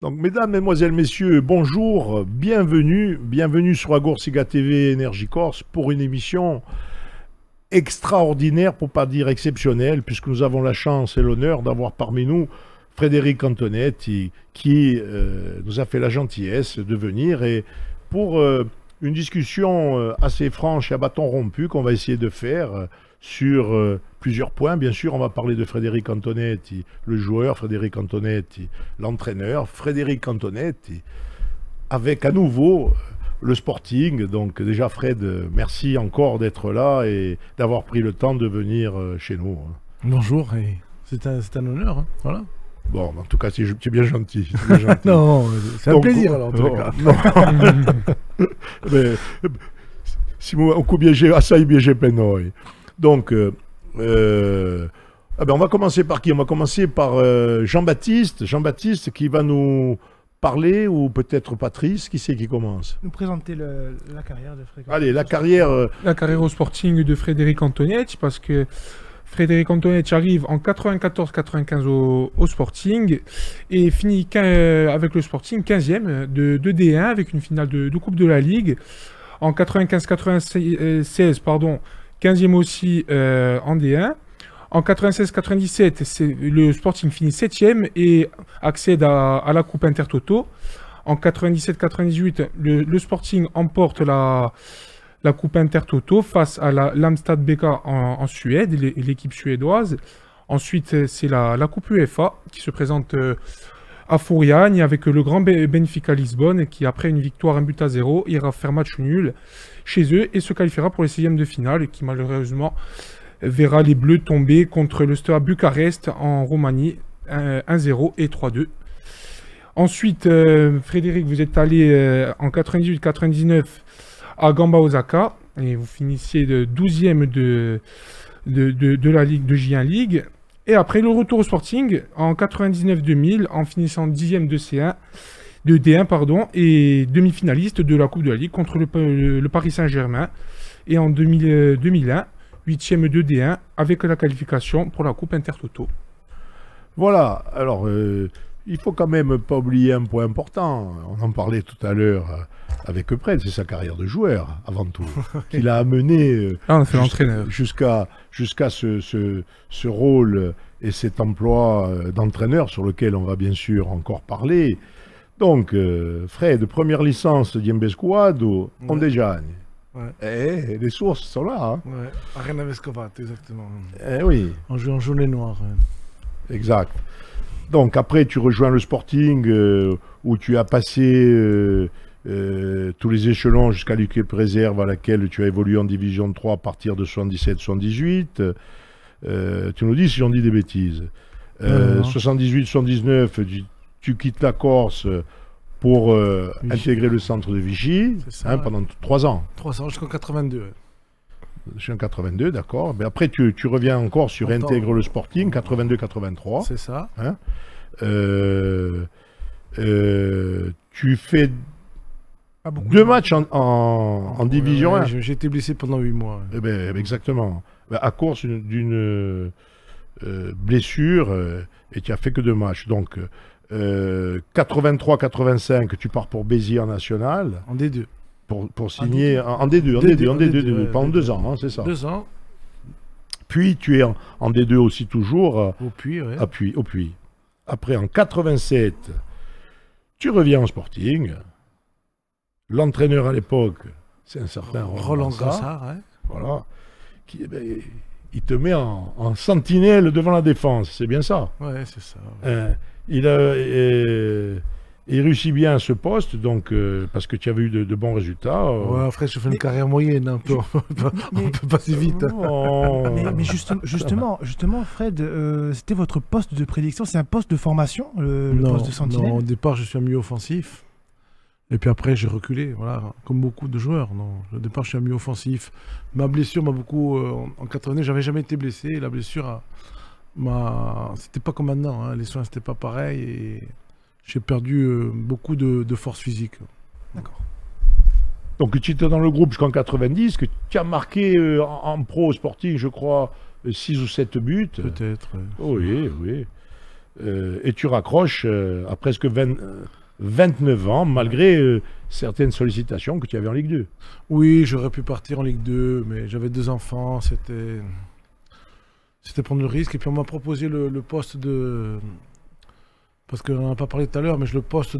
Donc, mesdames, mesdemoiselles, messieurs, bonjour, bienvenue sur Agorsiga TV Énergie Corse pour une émission extraordinaire, pour pas dire exceptionnelle, puisque nous avons la chance et l'honneur d'avoir parmi nous Frédéric Antonetti qui nous a fait la gentillesse de venir et pour une discussion assez franche et à bâton rompu qu'on va essayer de faire sur plusieurs points. Bien sûr, on va parler de Frédéric Antonetti, le joueur, Frédéric Antonetti, l'entraîneur, Frédéric Antonetti, avec à nouveau le Sporting. Donc déjà, Fred, merci encore d'être là et d'avoir pris le temps de venir chez nous. Bonjour, et c'est un honneur, hein, voilà. Bon, en tout cas, c'est bien gentil. Bien gentil. Non, c'est un Donc, plaisir alors, en tout cas. Mais, si on coupe assai bien penoi. Donc, on va commencer par qui? On va commencer par Jean-Baptiste. Jean-Baptiste qui va nous parler, ou peut-être Patrice, qui c'est qui commence? Nous présenter la carrière de Frédéric. Allez, la carrière... La carrière au Sporting de Frédéric Antonetti, parce que Frédéric Antonetti arrive en 94-95 au Sporting et finit avec le Sporting 15e de D1 avec une finale de Coupe de la Ligue. En 95-96, pardon, 15e aussi en D1. En 96-97, le Sporting finit 7e et accède à la Coupe Intertoto. En 97-98, le Sporting emporte la Coupe Intertoto face à l'Amstad BK en Suède, l'équipe suédoise. Ensuite, c'est la Coupe UEFA qui se présente à Furiani avec le grand Benfica Lisbonne qui, après une victoire 1-0, ira faire match nul chez eux et se qualifiera pour les 16e de finale, qui malheureusement verra les Bleus tomber contre le Steaua Bucarest en Roumanie 1-0 et 3-2. Ensuite, Frédéric, vous êtes allé en 98-99 à Gamba Osaka et vous finissiez 12e de la Ligue de J1 League. Et après le retour au Sporting en 99-2000 en finissant 10e de D1 pardon, et demi-finaliste de la Coupe de la Ligue contre le Paris Saint-Germain. Et en 2001, 8e de D1 avec la qualification pour la Coupe Intertoto. Voilà, alors il faut quand même pas oublier un point important. On en parlait tout à l'heure avec Fred, c'est sa carrière de joueur avant tout, qu'il a amené jusqu'à ce rôle et cet emploi d'entraîneur sur lequel on va bien sûr encore parler. Donc, Fred, première licence de Diembescuado, Ondejani. Ouais. Eh, les sources sont là. Hein. Ouais, Arena Vescovat, exactement. Eh oui. On joue en jaune et noir. Ouais. Exact. Donc après, tu rejoins le Sporting où tu as passé tous les échelons jusqu'à l'équipe réserve à laquelle tu as évolué en Division 3 à partir de 77-78. Tu nous dis si j'en dis des bêtises. 78-79, tu quittes la Corse pour intégrer le centre de Vichy ça, pendant 3 ans. 3 ans jusqu'en 82. Jusqu'en 82, d'accord. Mais après, tu reviens encore sur intègre le Sporting, 82-83. C'est ça. Hein, tu fais 2 matchs en Division 1. J'ai été blessé pendant 8 mois. Eh ben, exactement. À cause d'une blessure, et tu as fait que 2 matchs. Donc, 83-85, tu pars pour Béziers en national. En D2. Pour signer en D2, pendant 2 ans, hein, c'est ça. 2 ans. Puis tu es en D2 aussi toujours au Puy, ouais. Au Puy. Après, en 87, tu reviens au Sporting. L'entraîneur à l'époque, c'est un certain Roland Gassard. Ouais. Voilà. Il te met en sentinelle devant la défense, c'est bien ça. Ouais, c'est ça. Il réussit bien à ce poste, donc, parce que tu avais eu de bons résultats. Ouais, après, je fais une carrière moyenne, un peu. On peut passer vite. Mais justement, Fred, c'était votre poste de prédiction, c'est un poste de formation, le poste de sentinelle? Non, au départ, je suis un milieu offensif. Et puis après, j'ai reculé, voilà, comme beaucoup de joueurs. Non, au départ, je suis un milieu offensif. Ma blessure m'a beaucoup... en 89, j'avais jamais été blessé. Et la blessure, c'était pas comme maintenant. Hein, les soins, c'était pas pareil. Et... j'ai perdu beaucoup de force physique. D'accord. Donc tu étais dans le groupe jusqu'en 90, que tu as marqué en pro Sporting, je crois, 6 ou 7 buts. Peut-être. Oui, oui. et tu raccroches à presque 29 ans, malgré certaines sollicitations que tu avais en Ligue 2. Oui, j'aurais pu partir en Ligue 2, mais j'avais 2 enfants, c'était prendre le risque. Et puis on m'a proposé le poste de... Parce qu'on n'en a pas parlé tout à l'heure, mais le poste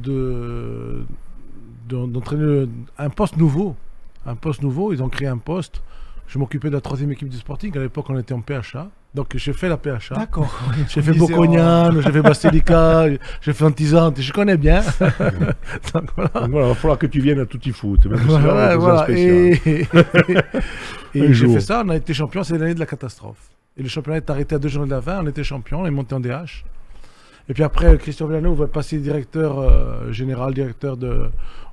d'entraîner un poste nouveau. Un poste nouveau, ils ont créé un poste. Je m'occupais de la 3e équipe du Sporting. À l'époque, on était en PHA. Donc j'ai fait la PHA. D'accord. J'ai fait Bocognan, j'ai fait Bastelica, j'ai fait Antizante, je connais bien. Donc voilà, il va falloir que tu viennes à Tutti Foot. Voilà. Et j'ai fait ça, on a été champion, c'est l'année de la catastrophe. Et le championnat est arrêté à 2 journées de la fin, on était champion, on est monté en DH. Et puis après, Christian Villano va passer directeur général,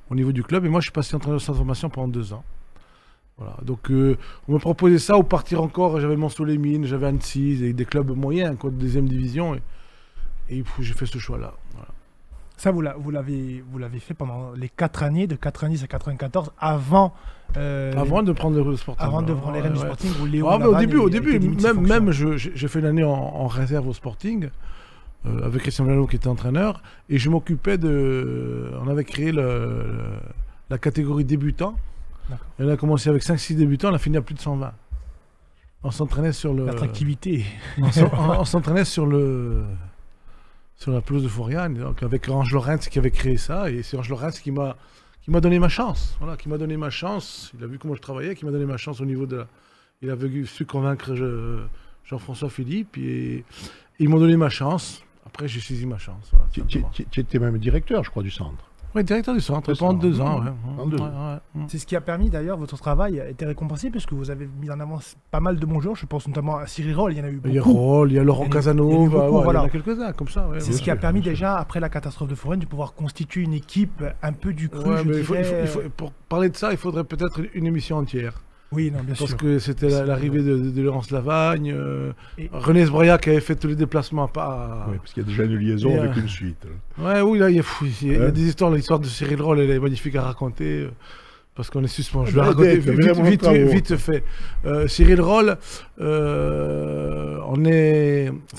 au niveau du club. Et moi, je suis passé entraîneur de centre de formation pendant 2 ans. Voilà. Donc, on me proposait ça ou partir encore. J'avais Mont-Soleil-Mines, j'avais Annecy, des clubs moyens, quoi, de 2e division. Et j'ai fait ce choix-là. Voilà. Ça, vous l'avez fait pendant les 4 années, de 90 à 94, avant de prendre le Sporting. Avant de prendre les rênes du Sporting, où Léo au début, même j'ai fait une année en réserve au Sporting. Avec Christian Villano qui était entraîneur, et je m'occupais on avait créé la catégorie débutant. Et on a commencé avec 5-6 débutants, on a fini à plus de 120. On s'entraînait sur l'attractivité. On s'entraînait sur la pelouse de Fouriane, donc avec Ange Lorenz qui avait créé ça, et c'est Ange Lorenz qui m'a donné ma chance. Voilà, qui m'a donné ma chance. Il a vu comment je travaillais, qui m'a donné ma chance au niveau de Il avait su convaincre Jean-François Philippe, et ils m'ont donné ma chance. Après, j'ai saisi ma chance. Voilà, tu étais même directeur, je crois, du centre. Oui, directeur du centre, pendant 2 ans. C'est ce qui a permis d'ailleurs, votre travail a été récompensé, parce que vous avez mis en avant pas mal de bons joueurs. Je pense notamment à Cyril Roll, il y en a eu beaucoup. Il y a Roll, il y a Laurent Casanova, il y en a quelques-uns comme ça. C'est ce qui a permis déjà, après la catastrophe de Foraine, de pouvoir constituer une équipe un peu du cru. Pour parler de ça, il faudrait peut-être une émission entière. Oui, non, bien sûr. Parce que c'était l'arrivée de Laurence Lavagne, René Sbroya qui avait fait tous les déplacements à part. Oui, parce qu'il y a déjà une liaison avec une suite. Oui, là, il y a des histoires. L'histoire de Cyril Roll, elle est magnifique à raconter. Parce qu'on est suspendu. Je vais raconter vite fait. Cyril Roll, ça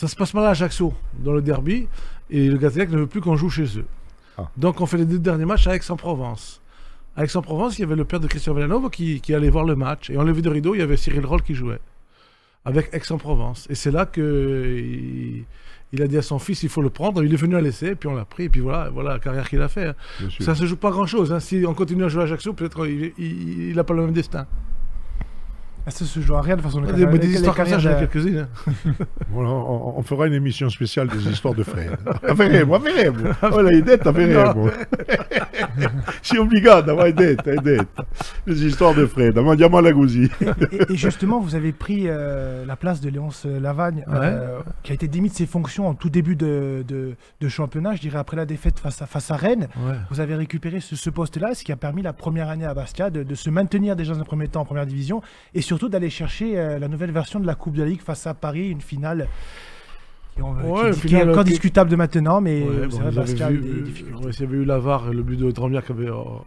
se passe mal à Ajaccio, dans le derby, et le Gazélec ne veut plus qu'on joue chez eux. Donc on fait les 2 derniers matchs à Aix-en-Provence. À Aix-en-Provence, il y avait le père de Christian Villanova qui allait voir le match. Et en levée de rideau, il y avait Cyril Roll qui jouait. Avec Aix-en-Provence. Et c'est là qu'il a dit à son fils, il faut le prendre. Il est venu à l'essai, puis on l'a pris. Et puis voilà la carrière qu'il a fait. Ça ne se joue pas grand-chose. Hein. Si on continue à jouer à Ajaccio, peut-être qu'il n'a pas le même destin. Ça se joue à rien de façon de des histoires comme ça, j'en ai quelques-unes. Voilà, on fera une émission spéciale des histoires de Fred. Verremo. Voilà, il est verremo. C'est obligato d'avoir des les histoires de Fred. Mandiamo la gousi. Et justement, vous avez pris la place de Léonce Lavagne, qui a été démis de ses fonctions en tout début de championnat, je dirais après la défaite face à Rennes. Ouais. Vous avez récupéré ce poste-là, ce qui a permis la première année à Bastia de se maintenir déjà dans un premier temps en première division, et surtout d'aller chercher la nouvelle version de la Coupe de la Ligue face à Paris, une finale qui est encore discutable de maintenant, mais c'est vrai, Bastia a eu des difficultés. S'il y avait eu la VAR, le but de Dramiac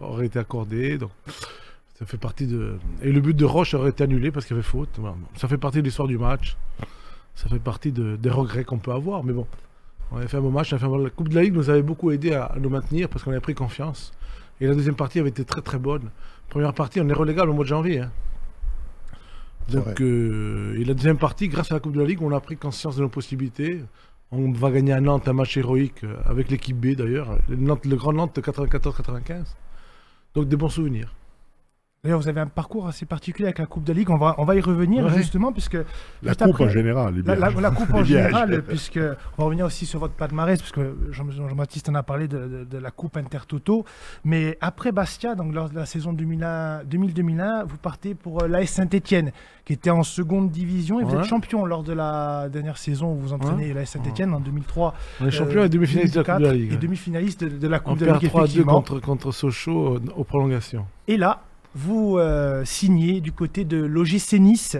aurait été accordé, donc ça fait partie de... Et le but de Roche aurait été annulé parce qu'il y avait faute. Ça fait partie de l'histoire du match, ça fait partie des regrets qu'on peut avoir, mais bon, on avait fait un bon match. La Coupe de la Ligue nous avait beaucoup aidé à nous maintenir parce qu'on avait pris confiance, et la deuxième partie avait été très très bonne. Première partie, on est relégable au mois de janvier, hein. Donc, et la deuxième partie, grâce à la Coupe de la Ligue, on a pris conscience de nos possibilités. On va gagner à Nantes un match héroïque avec l'équipe B d'ailleurs, le grand Nantes de 94-95. Donc des bons souvenirs. D'ailleurs, vous avez un parcours assez particulier avec la Coupe de la Ligue. On va y revenir justement, puisque la Coupe en général. La Coupe en général, puisque on va revenir aussi sur votre palmarès, puisque Jean-Baptiste en a parlé de la Coupe Intertoto. Mais après Bastia, donc lors de la saison 2000-2001, vous partez pour l'AS Saint-Etienne, qui était en seconde division, et vous êtes champion lors de la dernière saison où vous entraînez l'AS Saint-Etienne en 2003. On est champion et demi-finaliste de la Coupe de la Ligue. Et demi-finaliste de la Coupe de la Ligue. On perd 3-2 contre Sochaux aux prolongations. Et là, vous signez du côté de l'OGC Nice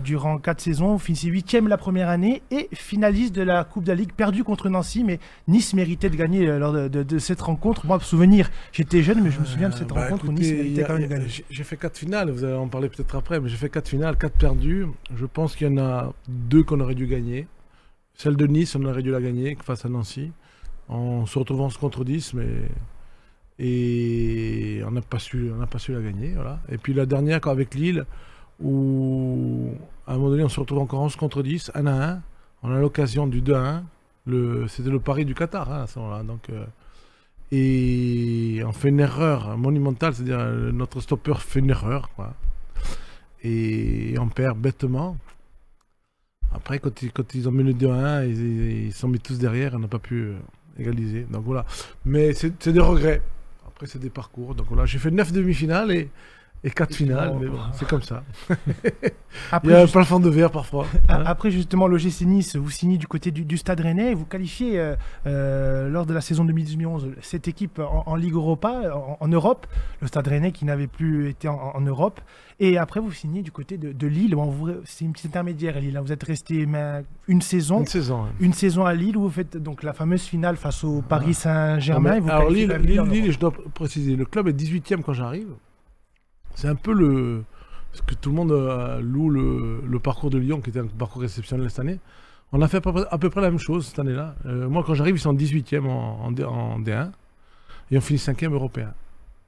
durant 4 saisons. Vous finissez 8e la première année et finaliste de la Coupe de la Ligue, perdu contre Nancy. Mais Nice méritait de gagner lors de cette rencontre. Moi, pour souvenir, j'étais jeune, mais je me souviens de cette rencontre où Nice méritait quand même de gagner. J'ai fait 4 finales, vous allez en parler peut-être après, mais j'ai fait 4 finales, 4 perdues. Je pense qu'il y en a 2 qu'on aurait dû gagner. Celle de Nice, on aurait dû la gagner face à Nancy. On se retrouve 11 contre 10, et on n'a pas su la gagner. Voilà. Et puis la dernière, avec Lille, où à un moment donné, on se retrouve encore 11 contre 10, 1-1. On a l'occasion du 2-1. C'était le pari du Qatar à ce moment-là. Donc, et on fait une erreur monumentale, c'est-à-dire notre stopper fait une erreur, quoi. Et on perd bêtement. Après, quand ils ont mené 2-1, ils sont mis tous derrière, on n'a pas pu égaliser. Donc voilà. Mais c'est des regrets. Après, c'est des parcours. Donc voilà, j'ai fait 9 demi-finales et 4 finales, mais bon, c'est comme ça. Après, il y a un plafond de verre parfois. Après, justement, l'OGC Nice, vous signez du côté du Stade Rennais, vous qualifiez lors de la saison 2010-2011 cette équipe en Ligue Europa, en Europe, le Stade Rennais qui n'avait plus été en Europe. Et après, vous signez du côté de Lille. C'est une petite intermédiaire, Lille. Vous êtes resté une saison. Une saison à Lille où vous faites donc la fameuse finale face au Paris Saint-Germain. Alors Lille, je dois préciser, le club est 18e quand j'arrive. C'est un peu ce que tout le monde loue le parcours de Lyon, qui était un parcours exceptionnel cette année. On a fait à peu près la même chose cette année-là. Moi, quand j'arrive, ils sont 18e en D1 et on finit 5e européen.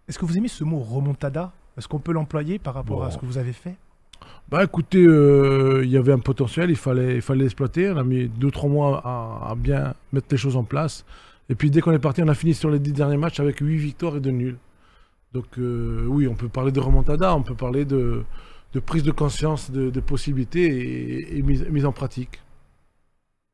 Est-ce que vous aimez ce mot remontada? Est-ce qu'on peut l'employer par rapport à ce que vous avez fait? Bah écoutez, il y avait un potentiel, il fallait l'exploiter. On a mis 2-3 mois à bien mettre les choses en place. Et puis dès qu'on est parti, on a fini sur les 10 derniers matchs avec 8 victoires et 2 nuls. Donc oui, on peut parler de remontada, on peut parler de prise de conscience de possibilités et mise en pratique.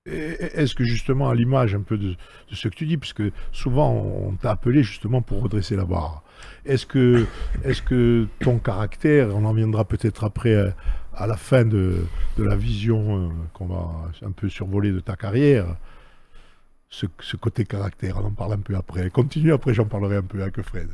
Est-ce que justement, à l'image un peu de ce que tu dis, puisque souvent on t'a appelé justement pour redresser la barre, est-ce que ton caractère, on en viendra peut-être après à la fin de la vision qu'on va un peu survoler de ta carrière, ce côté caractère, on en parle un peu après. Continue, après j'en parlerai un peu avec Fred.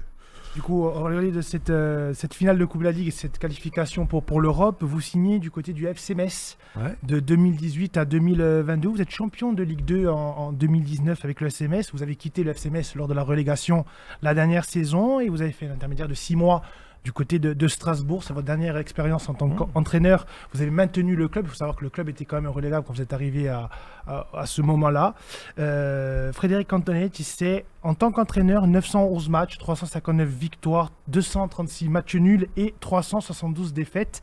Du coup, on va regarder de cette finale de Coupe de la Ligue et cette qualification pour l'Europe. Vous signez du côté du FC Metz de 2018 à 2022. Vous êtes champion de Ligue 2 en 2019 avec le FC Metz. Vous avez quitté le FC Metz lors de la relégation la dernière saison et vous avez fait l'intermédiaire de 6 mois du côté de Strasbourg. C'est votre dernière expérience en tant qu'entraîneur. Vous avez maintenu le club. Il faut savoir que le club était quand même relégable quand vous êtes arrivé à ce moment-là. Frédéric Cantonetti, c'est en tant qu'entraîneur 911 matchs, 359 victoires, 236 matchs nuls et 372 défaites.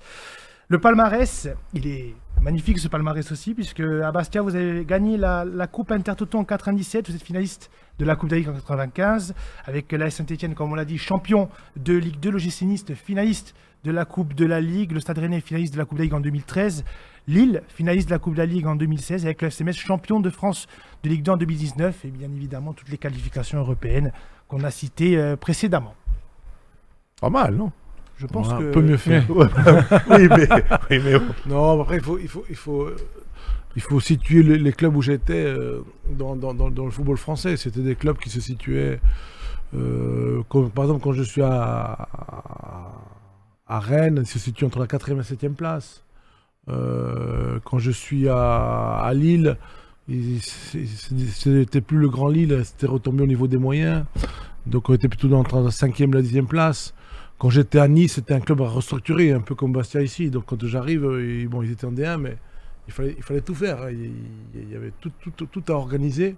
Le palmarès, il est magnifique ce palmarès aussi, puisque à Bastia, vous avez gagné la Coupe Intertoto en 97, vous êtes finaliste de la Coupe de la Ligue en 95, avec l'AS Saint-Etienne, comme on l'a dit, champion de Ligue 2, l'OGC Nice, finaliste de la Coupe de la Ligue, le Stade Rennais, finaliste de la Coupe de la Ligue en 2013, Lille, finaliste de la Coupe de la Ligue en 2016, avec le FC Metz, champion de France de Ligue 2 en 2019, et bien évidemment toutes les qualifications européennes qu'on a citées précédemment. Pas mal, non? Je pense que... On peut mieux faire. Oui, mais... Non, après, il faut situer les clubs où j'étais dans le football français. C'était des clubs qui se situaient... par exemple, quand je suis à Rennes, ils se situent entre la 4e et la 7e place. Quand je suis à Lille, c'était plus le grand Lille, c'était retombé au niveau des moyens. Donc on était plutôt entre la 5e et la 10e place. Quand j'étais à Nice, c'était un club à restructurer, un peu comme Bastia ici. Donc quand j'arrive, ils étaient en D1, mais il fallait tout faire. Il y avait tout à organiser.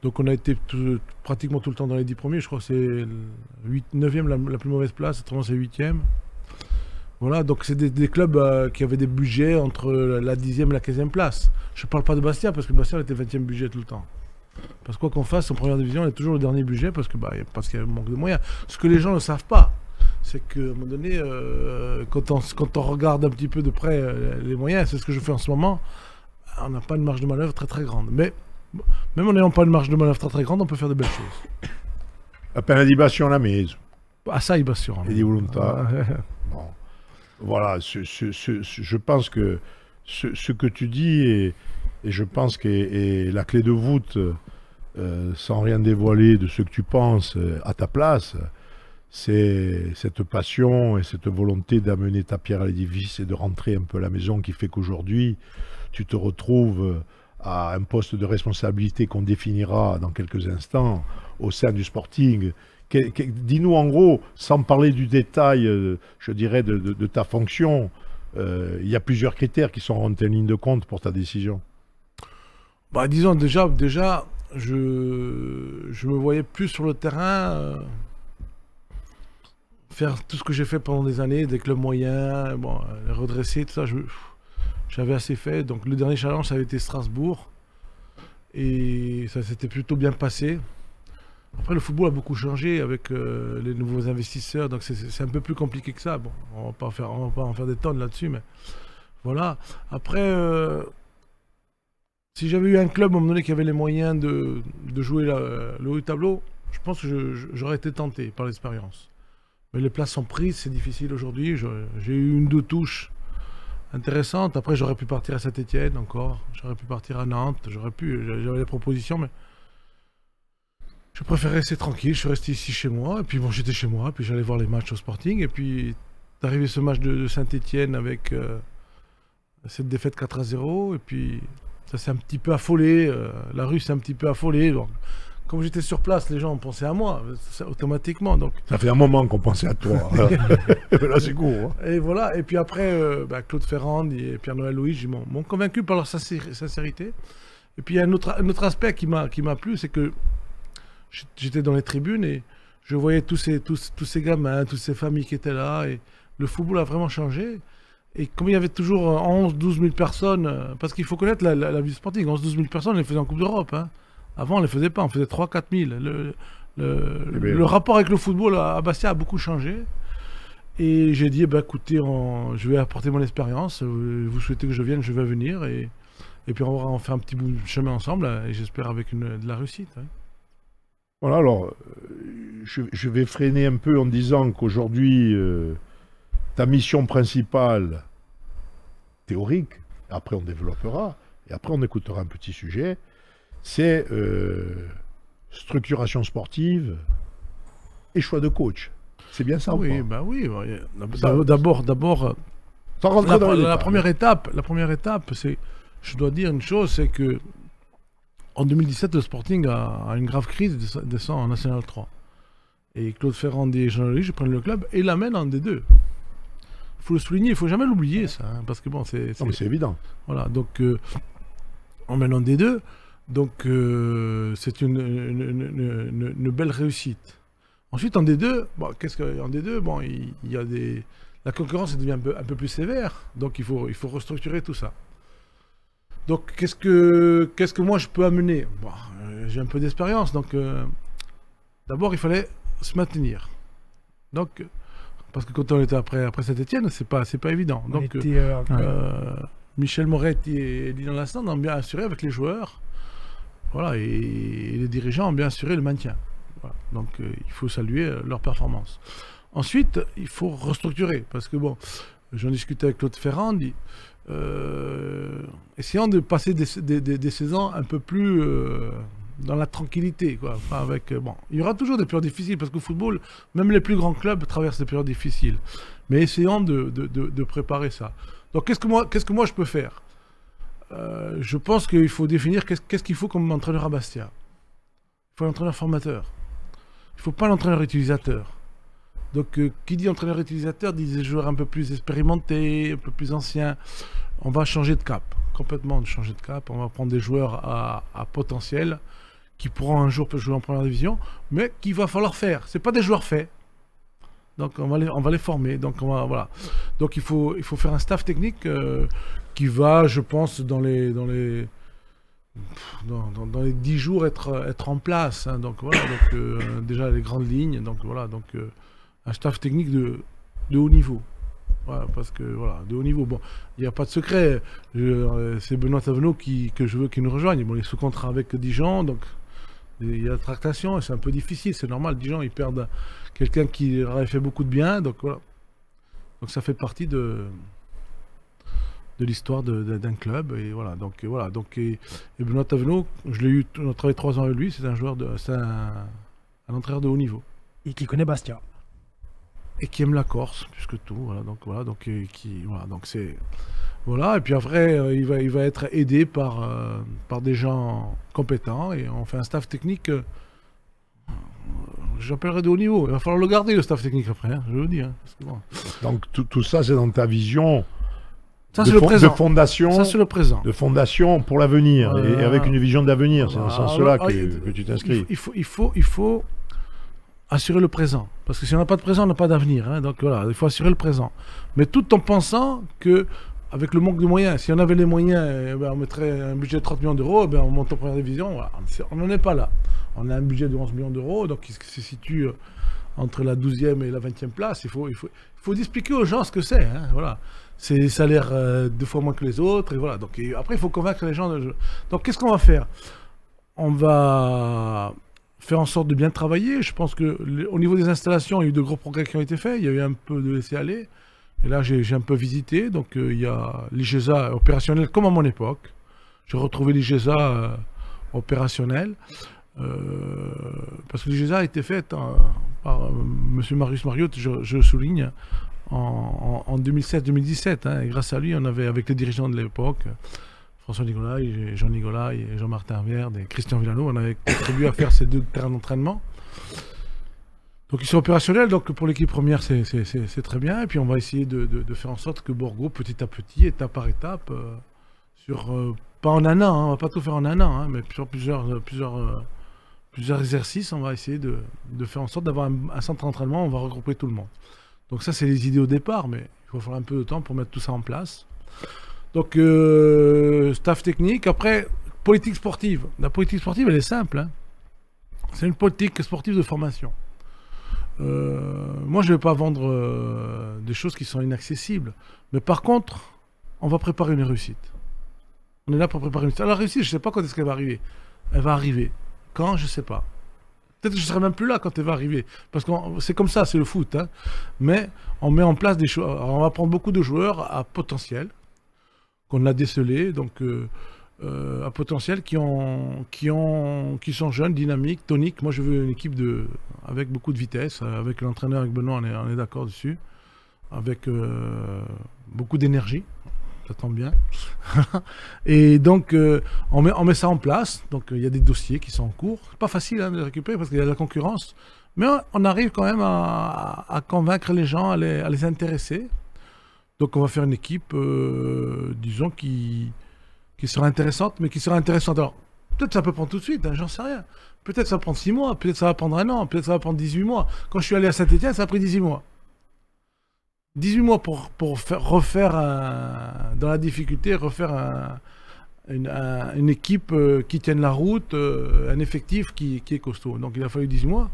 Donc on a été pratiquement tout le temps dans les 10 premiers. Je crois que c'est 9e la plus mauvaise place, autrement c'est 8e. Voilà, donc c'est des clubs qui avaient des budgets entre la 10e et la 15e place. Je ne parle pas de Bastia, parce que Bastia était 20e budget tout le temps. Parce que quoi qu'on fasse, en première division, on est toujours le dernier budget, parce qu'il y a un manque de moyens. Ce que les gens ne savent pas, c'est qu'à un moment donné, quand on regarde un petit peu de près les moyens, c'est ce que je fais en ce moment, on n'a pas une marge de manœuvre très très grande. Mais même en n'ayant pas une marge de manœuvre très très grande, on peut faire de belles choses. Appena di Bastion la mise. Assai Bastion. Et di volontà. Bon. Voilà, je pense que ce que tu dis, et je pense que la clé de voûte, sans rien dévoiler de ce que tu penses à ta place, c'est cette passion et cette volonté d'amener ta pierre à l'édifice et de rentrer un peu à la maison qui fait qu'aujourd'hui, tu te retrouves à un poste de responsabilité qu'on définira dans quelques instants au sein du Sporting. Dis-nous en gros, sans parler du détail, je dirais, de ta fonction, il y a plusieurs critères qui sont rentrés en ligne de compte pour ta décision. Bah, disons, déjà je me voyais plus sur le terrain faire tout ce que j'ai fait pendant des années, des clubs moyens, bon, redresser, tout ça, j'avais assez fait. Donc le dernier challenge, ça avait été Strasbourg. Et ça s'était plutôt bien passé. Après, le football a beaucoup changé avec les nouveaux investisseurs, donc c'est un peu plus compliqué que ça. Bon, on va pas en faire des tonnes là-dessus, mais voilà. Après, si j'avais eu un club à un moment donné qui avait les moyens de jouer le haut du tableau, je pense que j'aurais été tenté par l'expérience. Mais les places sont prises, c'est difficile aujourd'hui. J'ai eu une 2 touches intéressantes. Après, j'aurais pu partir à Saint-Étienne encore. J'aurais pu partir à Nantes. J'avais des propositions, mais je préférais rester tranquille. Je suis resté ici chez moi. Et puis bon, j'étais chez moi. Puis j'allais voir les matchs au Sporting. Et puis, d'arriver ce match de Saint-Étienne avec cette défaite 4-0. Et puis, ça s'est un petit peu affolé. La rue s'est un petit peu affolée. Donc, comme j'étais sur place, les gens pensaient à moi, automatiquement. Donc... Ça fait un moment qu'on pensait à toi. Là, c'est court. Hein. Et voilà. Et puis après, Claude Ferrand et Pierre-Noël Louis m'ont convaincu par leur sincérité. Et puis il y a un autre aspect qui m'a plu, c'est que j'étais dans les tribunes et je voyais tous ces gamins, toutes ces familles qui étaient là. Et le football a vraiment changé. Et comme il y avait toujours 11-12 000 personnes, parce qu'il faut connaître la vie sportive, 11-12 000 personnes, on les faisait en Coupe d'Europe. Hein. Avant, on ne les faisait pas, on faisait 3-4 000. Le rapport avec le football à Bastia a beaucoup changé. Et j'ai dit, écoutez, je vais apporter mon expérience. Vous souhaitez que je vienne, je vais venir. Et puis on fait un petit bout de chemin ensemble, et j'espère avec de la réussite. Hein. Voilà, alors, je vais freiner un peu en disant qu'aujourd'hui, ta mission principale, théorique, après on développera, et après on écoutera un petit sujet, c'est structuration sportive et choix de coach. C'est bien ça, oui, bah oui. D'abord, la première étape, c'est, je dois dire une chose, c'est que en 2017, le Sporting a une grave crise, descend en National 3. Et Claude Ferrand et Jean-Louis prennent le club et l'amènent en D2. Il faut le souligner, il ne faut jamais l'oublier, ça, hein, parce que bon, c'est... Non, mais c'est évident. Voilà, donc on mène en D2. Donc c'est une belle réussite. Ensuite en D2, en D2, bon, il y a la concurrence devient un peu plus sévère, donc il faut restructurer tout ça. Donc qu'est-ce que moi je peux amener? Bon, j'ai un peu d'expérience, donc d'abord il fallait se maintenir. Donc parce que quand on était après Saint-Étienne, c'est pas évident. Donc Michel Moretti et Dylan Lassagne ont bien assuré avec les joueurs. Voilà, et les dirigeants ont bien assuré le maintien. Voilà. Donc il faut saluer leur performance. Ensuite, il faut restructurer, parce que bon, j'en discutais avec Claude Ferrand, essayons de passer des saisons un peu plus dans la tranquillité, quoi. Enfin, avec, bon, il y aura toujours des périodes difficiles, parce qu'au football, même les plus grands clubs traversent des périodes difficiles. Mais essayons de préparer ça. Donc qu'est-ce que moi je peux faire? Je pense qu'il faut définir qu'est-ce qu'il faut comme entraîneur à Bastia. Il faut un entraîneur formateur. Il ne faut pas l'entraîneur utilisateur. Donc, qui dit entraîneur utilisateur dit des joueurs un peu plus expérimentés, un peu plus anciens. On va changer de cap, complètement changer de cap. On va prendre des joueurs à potentiel qui pourront un jour jouer en première division, mais qu'il va falloir faire. Ce pas des joueurs faits. Donc on va les former. Donc voilà. Donc il faut faire un staff technique qui va, je pense, dans les 10 jours être en place. Hein. Donc voilà. Donc déjà les grandes lignes. Donc voilà. Donc un staff technique de haut niveau. Voilà, parce que voilà, de haut niveau. Bon, il n'y a pas de secret. C'est Benoît Tavenot que je veux qu'il nous rejoigne. Bon, il est sous contrat avec Dijon, donc il y a la tractation et c'est un peu difficile. C'est normal. Dijon, ils perdent quelqu'un qui leur avait fait beaucoup de bien. Donc voilà. Donc ça fait partie de l'histoire d'un club. Et voilà. Donc voilà. Donc et Benoît Tavenot, je l'ai eu. On a travaillé 3 ans avec lui. C'est un joueur c'est un entraîneur de haut niveau. Et qui connaît Bastia. Et qui aime la Corse plus que tout, voilà, donc c'est voilà, et puis après il va être aidé par des gens compétents et on fait un staff technique j'appellerais de haut niveau. Il va falloir le garder le staff technique après, hein, je vous le dis, hein, parce que bon. Donc tout ça c'est dans ta vision Ça, c'est le présent. De fondation. Ça, c'est le présent. De fondation pour l'avenir et avec une vision d'avenir. C'est dans ce sens-là que tu t'inscris. Il faut assurer le présent. Parce que si on n'a pas de présent, on n'a pas d'avenir. Hein. Donc voilà, il faut assurer le présent. Mais tout en pensant que, avec le manque de moyens, si on avait les moyens, on mettrait un budget de 30 millions d'euros, on monte en première division. Voilà. On n'en est pas là. On a un budget de 11 millions d'euros, donc il se situe entre la 12e et la 20e place. Il faut expliquer aux gens ce que c'est. Hein. Voilà. C'est des salaires 2 fois moins que les autres. Et voilà. Donc, après, il faut convaincre les gens. Donc qu'est-ce qu'on va faire? On va faire en sorte de bien travailler. Je pense qu'au niveau des installations, il y a eu de gros progrès qui ont été faits. Il y a eu un peu de laisser-aller. Et là, j'ai un peu visité. Donc il y a l'IGESA opérationnel comme à mon époque. J'ai retrouvé l'IGESA opérationnel. Parce que l'IGESA a été faite par M. Marius Mariotte, je souligne, en 2016-2017. Hein, et grâce à lui, on avait, avec les dirigeants de l'époque, François Nicolai, Jean Nicolai, et Jean-Martin Verde et Christian Villano, on avait contribué à faire ces 2 terrains d'entraînement. Donc ils sont opérationnels, donc pour l'équipe première, c'est très bien. Et puis on va essayer de faire en sorte que Borgo, petit à petit, étape par étape, pas en un an, hein, on va pas tout faire en un an, hein, mais sur plusieurs exercices, on va essayer de faire en sorte d'avoir un centre d'entraînement, on va regrouper tout le monde. Donc ça, c'est les idées au départ, mais il va falloir un peu de temps pour mettre tout ça en place. Donc, staff technique. Après, politique sportive. La politique sportive, elle est simple. Hein. C'est une politique sportive de formation. Moi, je ne vais pas vendre des choses qui sont inaccessibles. Mais par contre, on va préparer une réussite. On est là pour préparer une réussite. Alors, la réussite, je ne sais pas quand est-ce qu'elle va arriver. Elle va arriver. Quand, je ne sais pas. Peut-être que je ne serai même plus là quand elle va arriver. Parce que c'est comme ça, c'est le foot. Hein. Mais on met en place des choses. On va prendre beaucoup de joueurs à potentiel, qu'on a décelés, donc à potentiel, qui sont jeunes, dynamiques, toniques. Moi, je veux une équipe avec beaucoup de vitesse. Avec l'entraîneur, avec Benoît, on est d'accord dessus. Avec beaucoup d'énergie. Ça tombe bien. Et donc, on met ça en place. Donc, il y a des dossiers qui sont en cours. C'est pas facile de les récupérer parce qu'il y a de la concurrence. Mais on arrive quand même à convaincre les gens, à les intéresser. Donc, on va faire une équipe, disons, qui sera intéressante, mais qui sera intéressante. Alors, peut-être ça peut prendre tout de suite, hein, j'en sais rien. Peut-être ça va prendre 6 mois, peut-être ça va prendre 1 an, peut-être ça va prendre 18 mois. Quand je suis allé à Saint-Étienne, ça a pris 18 mois. 18 mois pour refaire, dans la difficulté, refaire une équipe qui tienne la route, un effectif qui est costaud. Donc il a fallu 18 mois.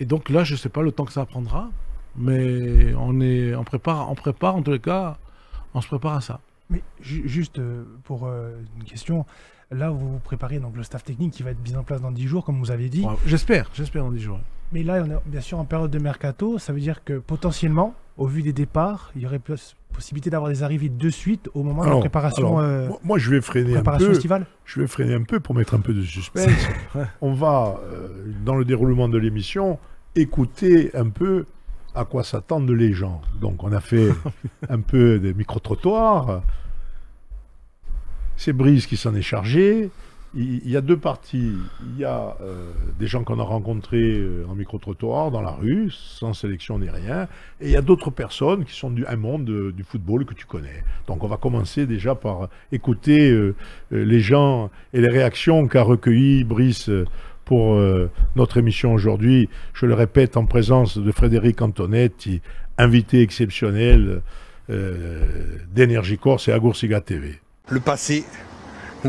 Et donc là, je ne sais pas le temps que ça prendra, mais on prépare, en tous les cas, on se prépare à ça. Mais juste pour une question, là vous préparez donc le staff technique qui va être mis en place dans 10 jours, comme vous avez dit. Ouais, j'espère dans 10 jours. Mais là, on est bien sûr en période de mercato, ça veut dire que potentiellement, au vu des départs, il y aurait possibilité d'avoir des arrivées de suite au moment de la préparation. Moi, je vais freiner un peu. Estivale. Je vais freiner un peu pour mettre un peu de suspense. On va, dans le déroulement de l'émission, écouter un peu à quoi s'attendent les gens. Donc, on a fait un peu des micro-trottoirs. C'est Brice qui s'en est chargé. Il y a 2 parties. Il y a des gens qu'on a rencontrés en micro-trottoir, dans la rue, sans sélection ni rien. Et il y a d'autres personnes qui sont un monde du football que tu connais. Donc on va commencer déjà par écouter les gens et les réactions qu'a recueillies Brice pour notre émission aujourd'hui. Je le répète, en présence de Frédéric Antonetti, invité exceptionnel d'Énergie Corse et Agursiga TV. Le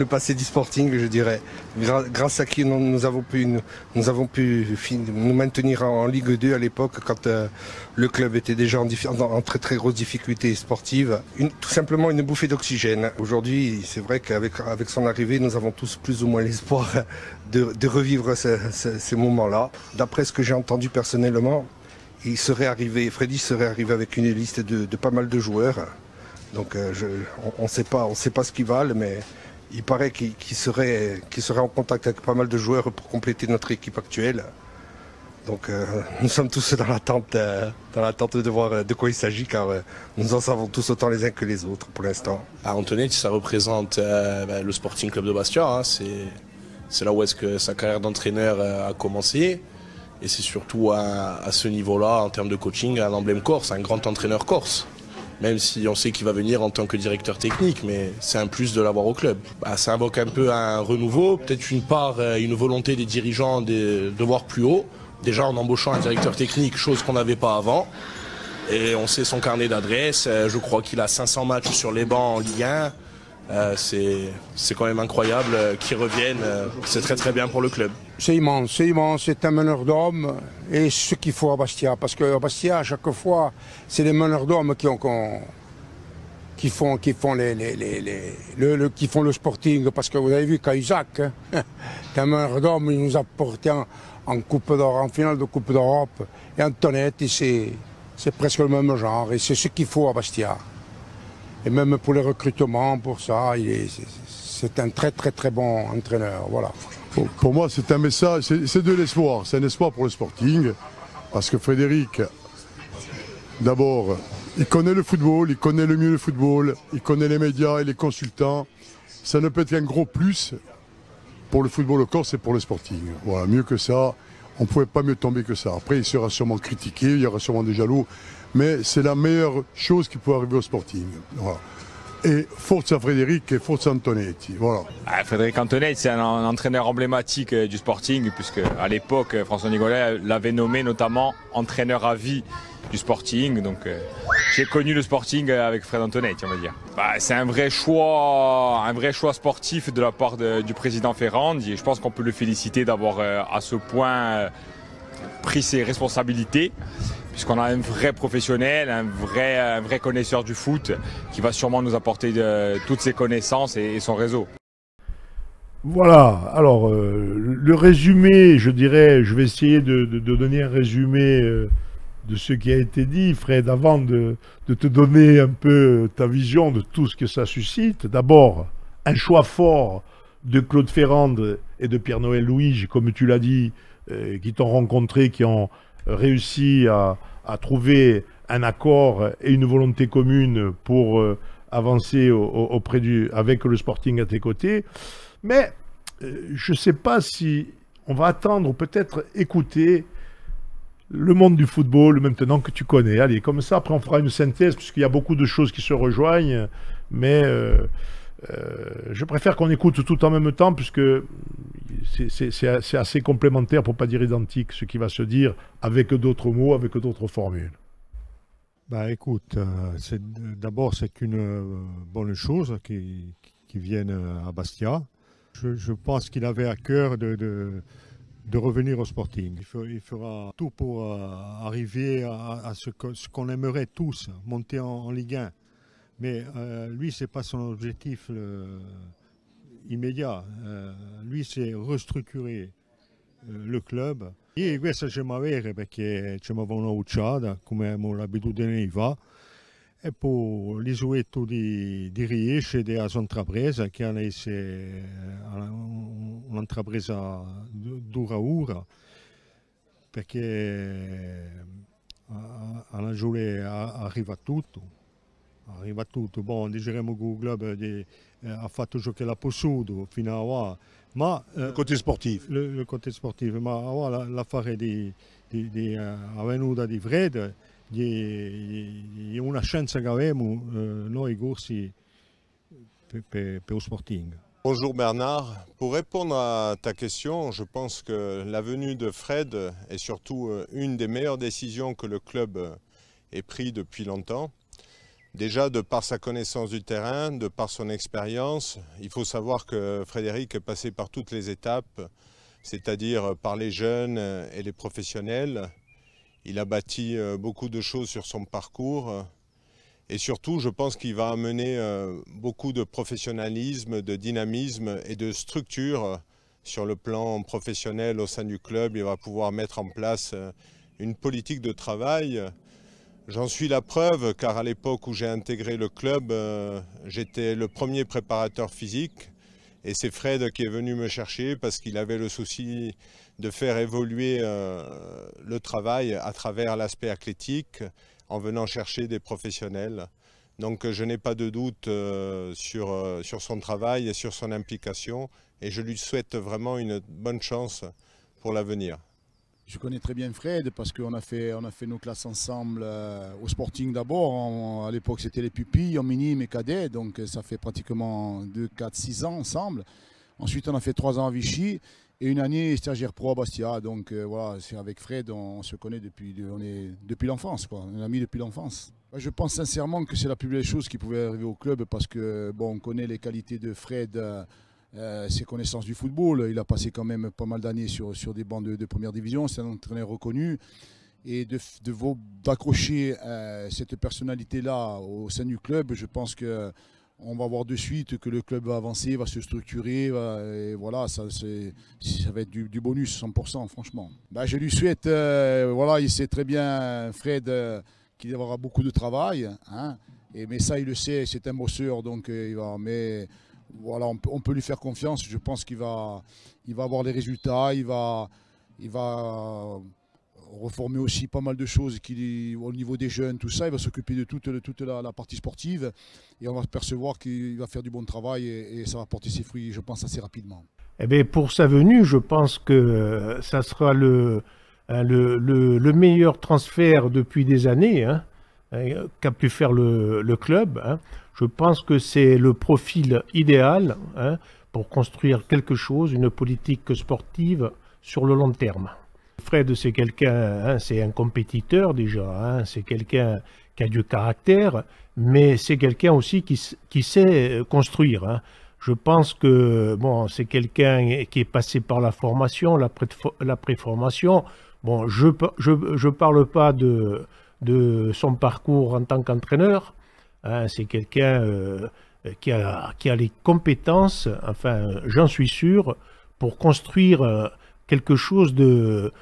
passé du Sporting, je dirais, grâce à qui nous avons pu nous maintenir en Ligue 2 à l'époque, quand le club était déjà en très très grosse difficulté sportive. Tout simplement une bouffée d'oxygène. Aujourd'hui, c'est vrai qu'avec son arrivée, nous avons tous plus ou moins l'espoir de revivre ces moments-là. D'après ce que j'ai entendu personnellement, Freddy serait arrivé avec une liste de pas mal de joueurs. Donc on ne sait pas ce qu'ils valent, mais il paraît qu'il serait en contact avec pas mal de joueurs pour compléter notre équipe actuelle. Donc nous sommes tous dans l'attente de voir de quoi il s'agit, car nous en savons tous autant les uns que les autres pour l'instant. Antonetti, ça représente le Sporting Club de Bastia. Hein. C'est là où est-ce que sa carrière d'entraîneur a commencé. Et c'est surtout à ce niveau-là, en termes de coaching, un emblème corse, un grand entraîneur corse. même si on sait qu'il va venir en tant que directeur technique, mais c'est un plus de l'avoir au club. Ça invoque un peu un renouveau, peut-être une part, une volonté des dirigeants de voir plus haut, déjà en embauchant un directeur technique, chose qu'on n'avait pas avant. Et on sait son carnet d'adresses, je crois qu'il a 500 matchs sur les bancs en Ligue 1. C'est quand même incroyable qu'ils reviennent, c'est très très bien pour le club. C'est immense, c'est un meneur d'hommes et ce qu'il faut à Bastia, parce qu'à Bastia, à chaque fois, c'est les meneurs d'hommes qui font le Sporting, parce que vous avez vu Cahuzac, c'est un meneur d'hommes, il nous a porté en Coupe d'Or, en finale de Coupe d'Europe, et Antonetti, c'est presque le même genre, et c'est ce qu'il faut à Bastia. Et même pour les recrutements, pour ça, c'est un très très très bon entraîneur. Voilà. Pour moi, c'est un message, c'est de l'espoir. C'est un espoir pour le Sporting. Parce que Frédéric, d'abord, il connaît le football, il connaît le mieux le football, il connaît les médias et les consultants. Ça ne peut être qu'un gros plus pour le football au Corse et pour le Sporting. Voilà, mieux que ça, on ne pouvait pas mieux tomber que ça. Après, il sera sûrement critiqué, il y aura sûrement des jaloux. Mais c'est la meilleure chose qui peut arriver au Sporting. Voilà. Et forza Frédéric et forza Antonetti. Voilà. Frédéric Antonetti, c'est un entraîneur emblématique du Sporting, puisque à l'époque, François Nigolet l'avait nommé notamment entraîneur à vie du Sporting. Donc j'ai connu le Sporting avec Fred Antonetti, on va dire. C'est un vrai choix sportif de la part du président Ferrandi. Et je pense qu'on peut le féliciter d'avoir à ce point pris ses responsabilités, puisqu'on a un vrai professionnel, un vrai connaisseur du foot qui va sûrement nous apporter toutes ses connaissances et son réseau. Voilà, alors le résumé, je dirais, je vais essayer de donner un résumé de ce qui a été dit, Fred, avant de te donner un peu ta vision de tout ce que ça suscite. D'abord, un choix fort de Claude Ferrand et de Pierre-Noël Louige, comme tu l'as dit, qui t'ont rencontré, qui ont réussi à trouver un accord et une volonté commune pour avancer avec le Sporting à tes côtés. Mais je ne sais pas si on va attendre ou peut-être écouter le monde du football maintenant que tu connais. Allez, comme ça, après on fera une synthèse, puisqu'il y a beaucoup de choses qui se rejoignent, mais je préfère qu'on écoute tout en même temps, puisque c'est assez complémentaire, pour ne pas dire identique, ce qui va se dire avec d'autres mots, avec d'autres formules. Écoute, d'abord c'est une bonne chose qui vienne à Bastia. Je pense qu'il avait à cœur de revenir au Sporting. Il fera tout pour arriver à ce qu'on aimerait tous, monter en Ligue 1. Mais lui, ce n'est pas son objectif immédiat. Lui, c'est restructurer le club. E questo ci va avere perché ci va una ucciata, come abbiamo l'abitudine di fare, e poi l'isuetto di riesce della sua intrapresa, che è un'intrapresa dura, perché alla Giule arriva tutto. Arriva tutto, diciamo che il club ha fatto ciò che l'ha potuto fino a ora, ma le côté sportif. Le côté sportif, ma ora l'affare di venuta di Fred è una chance che abbiamo noi corsi per lo Sporting. Bonjour Bernard, pour répondre à ta question, je pense que la venue de Fred est surtout une des meilleures décisions que le club ait pris depuis longtemps. Déjà, de par sa connaissance du terrain, de par son expérience, il faut savoir que Frédéric est passé par toutes les étapes, c'est-à-dire par les jeunes et les professionnels. Il a bâti beaucoup de choses sur son parcours et surtout, je pense qu'il va amener beaucoup de professionnalisme, de dynamisme et de structure sur le plan professionnel au sein du club. Il va pouvoir mettre en place une politique de travail. J'en suis la preuve, car à l'époque où j'ai intégré le club, j'étais le premier préparateur physique et c'est Fred qui est venu me chercher parce qu'il avait le souci de faire évoluer le travail à travers l'aspect athlétique en venant chercher des professionnels. Donc je n'ai pas de doute sur son travail et sur son implication et je lui souhaite vraiment une bonne chance pour l'avenir. Je connais très bien Fred parce qu'on a fait nos classes ensemble au Sporting d'abord. À l'époque, c'était les pupilles, en minime et cadet. Donc, ça fait pratiquement 2, 4, 6 ans ensemble. Ensuite, on a fait 3 ans à Vichy et une année stagiaire pro à Bastia. Donc, voilà, c'est avec Fred, on se connaît depuis l'enfance, quoi. On est amis depuis l'enfance. Je pense sincèrement que c'est la plus belle chose qui pouvait arriver au club parce que, bon, on connaît les qualités de Fred. Ses connaissances du football, il a passé quand même pas mal d'années sur des bancs de première division, c'est un entraîneur reconnu et d'accrocher cette personnalité-là au sein du club, je pense qu'on va voir de suite que le club va avancer, va se structurer et voilà, ça va être du bonus 100% franchement. Je lui souhaite, voilà, il sait très bien Fred qu'il aura beaucoup de travail, hein, mais ça il le sait, c'est un bosseur donc il va... Voilà, on peut lui faire confiance. Je pense qu'il va avoir les résultats. Il va reformer aussi pas mal de choses au niveau des jeunes, tout ça. Il va s'occuper de toute la partie sportive. Et on va percevoir qu'il va faire du bon travail et ça va porter ses fruits, je pense, assez rapidement. Eh bien, pour sa venue, je pense que ça sera le meilleur transfert depuis des années, hein, qu'a pu faire le club, hein. Je pense que c'est le profil idéal, hein, pour construire quelque chose, une politique sportive sur le long terme. Fred, c'est quelqu'un, hein, c'est un compétiteur déjà, hein, c'est quelqu'un qui a du caractère, mais c'est quelqu'un aussi qui sait construire, hein. Je pense que bon, c'est quelqu'un qui est passé par la formation, la préformation. Bon, je parle pas de son parcours en tant qu'entraîneur. Hein, c'est quelqu'un qui a les compétences, enfin j'en suis sûr, pour construire quelque chose de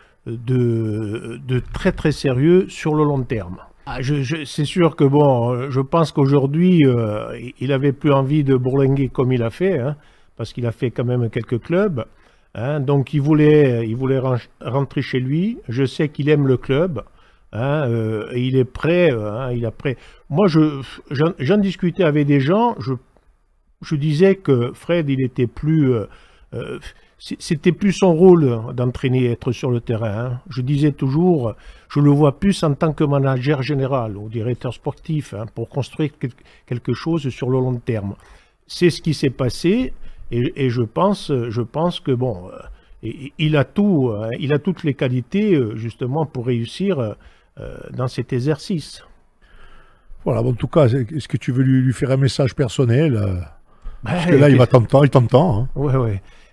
très très sérieux sur le long terme. C'est sûr que bon, je pense qu'aujourd'hui il n'avait plus envie de bourlinguer comme il a fait, hein, parce qu'il a fait quand même quelques clubs, hein, donc il voulait rentrer chez lui. Je sais qu'il aime le club. Hein, et il est prêt, hein, Moi, j'en discutais avec des gens, je disais que Fred, il était plus... c'était plus son rôle d'entraîner, être sur le terrain, hein. Je disais toujours, je le vois plus en tant que manager général ou directeur sportif, hein, pour construire quelque chose sur le long terme. C'est ce qui s'est passé et je pense que, bon, il a tout, hein, il a toutes les qualités, justement, pour réussir dans cet exercice. Voilà, bon, en tout cas, est-ce que tu veux lui faire un message personnel parce que là, il t'entend. Hein. Oui.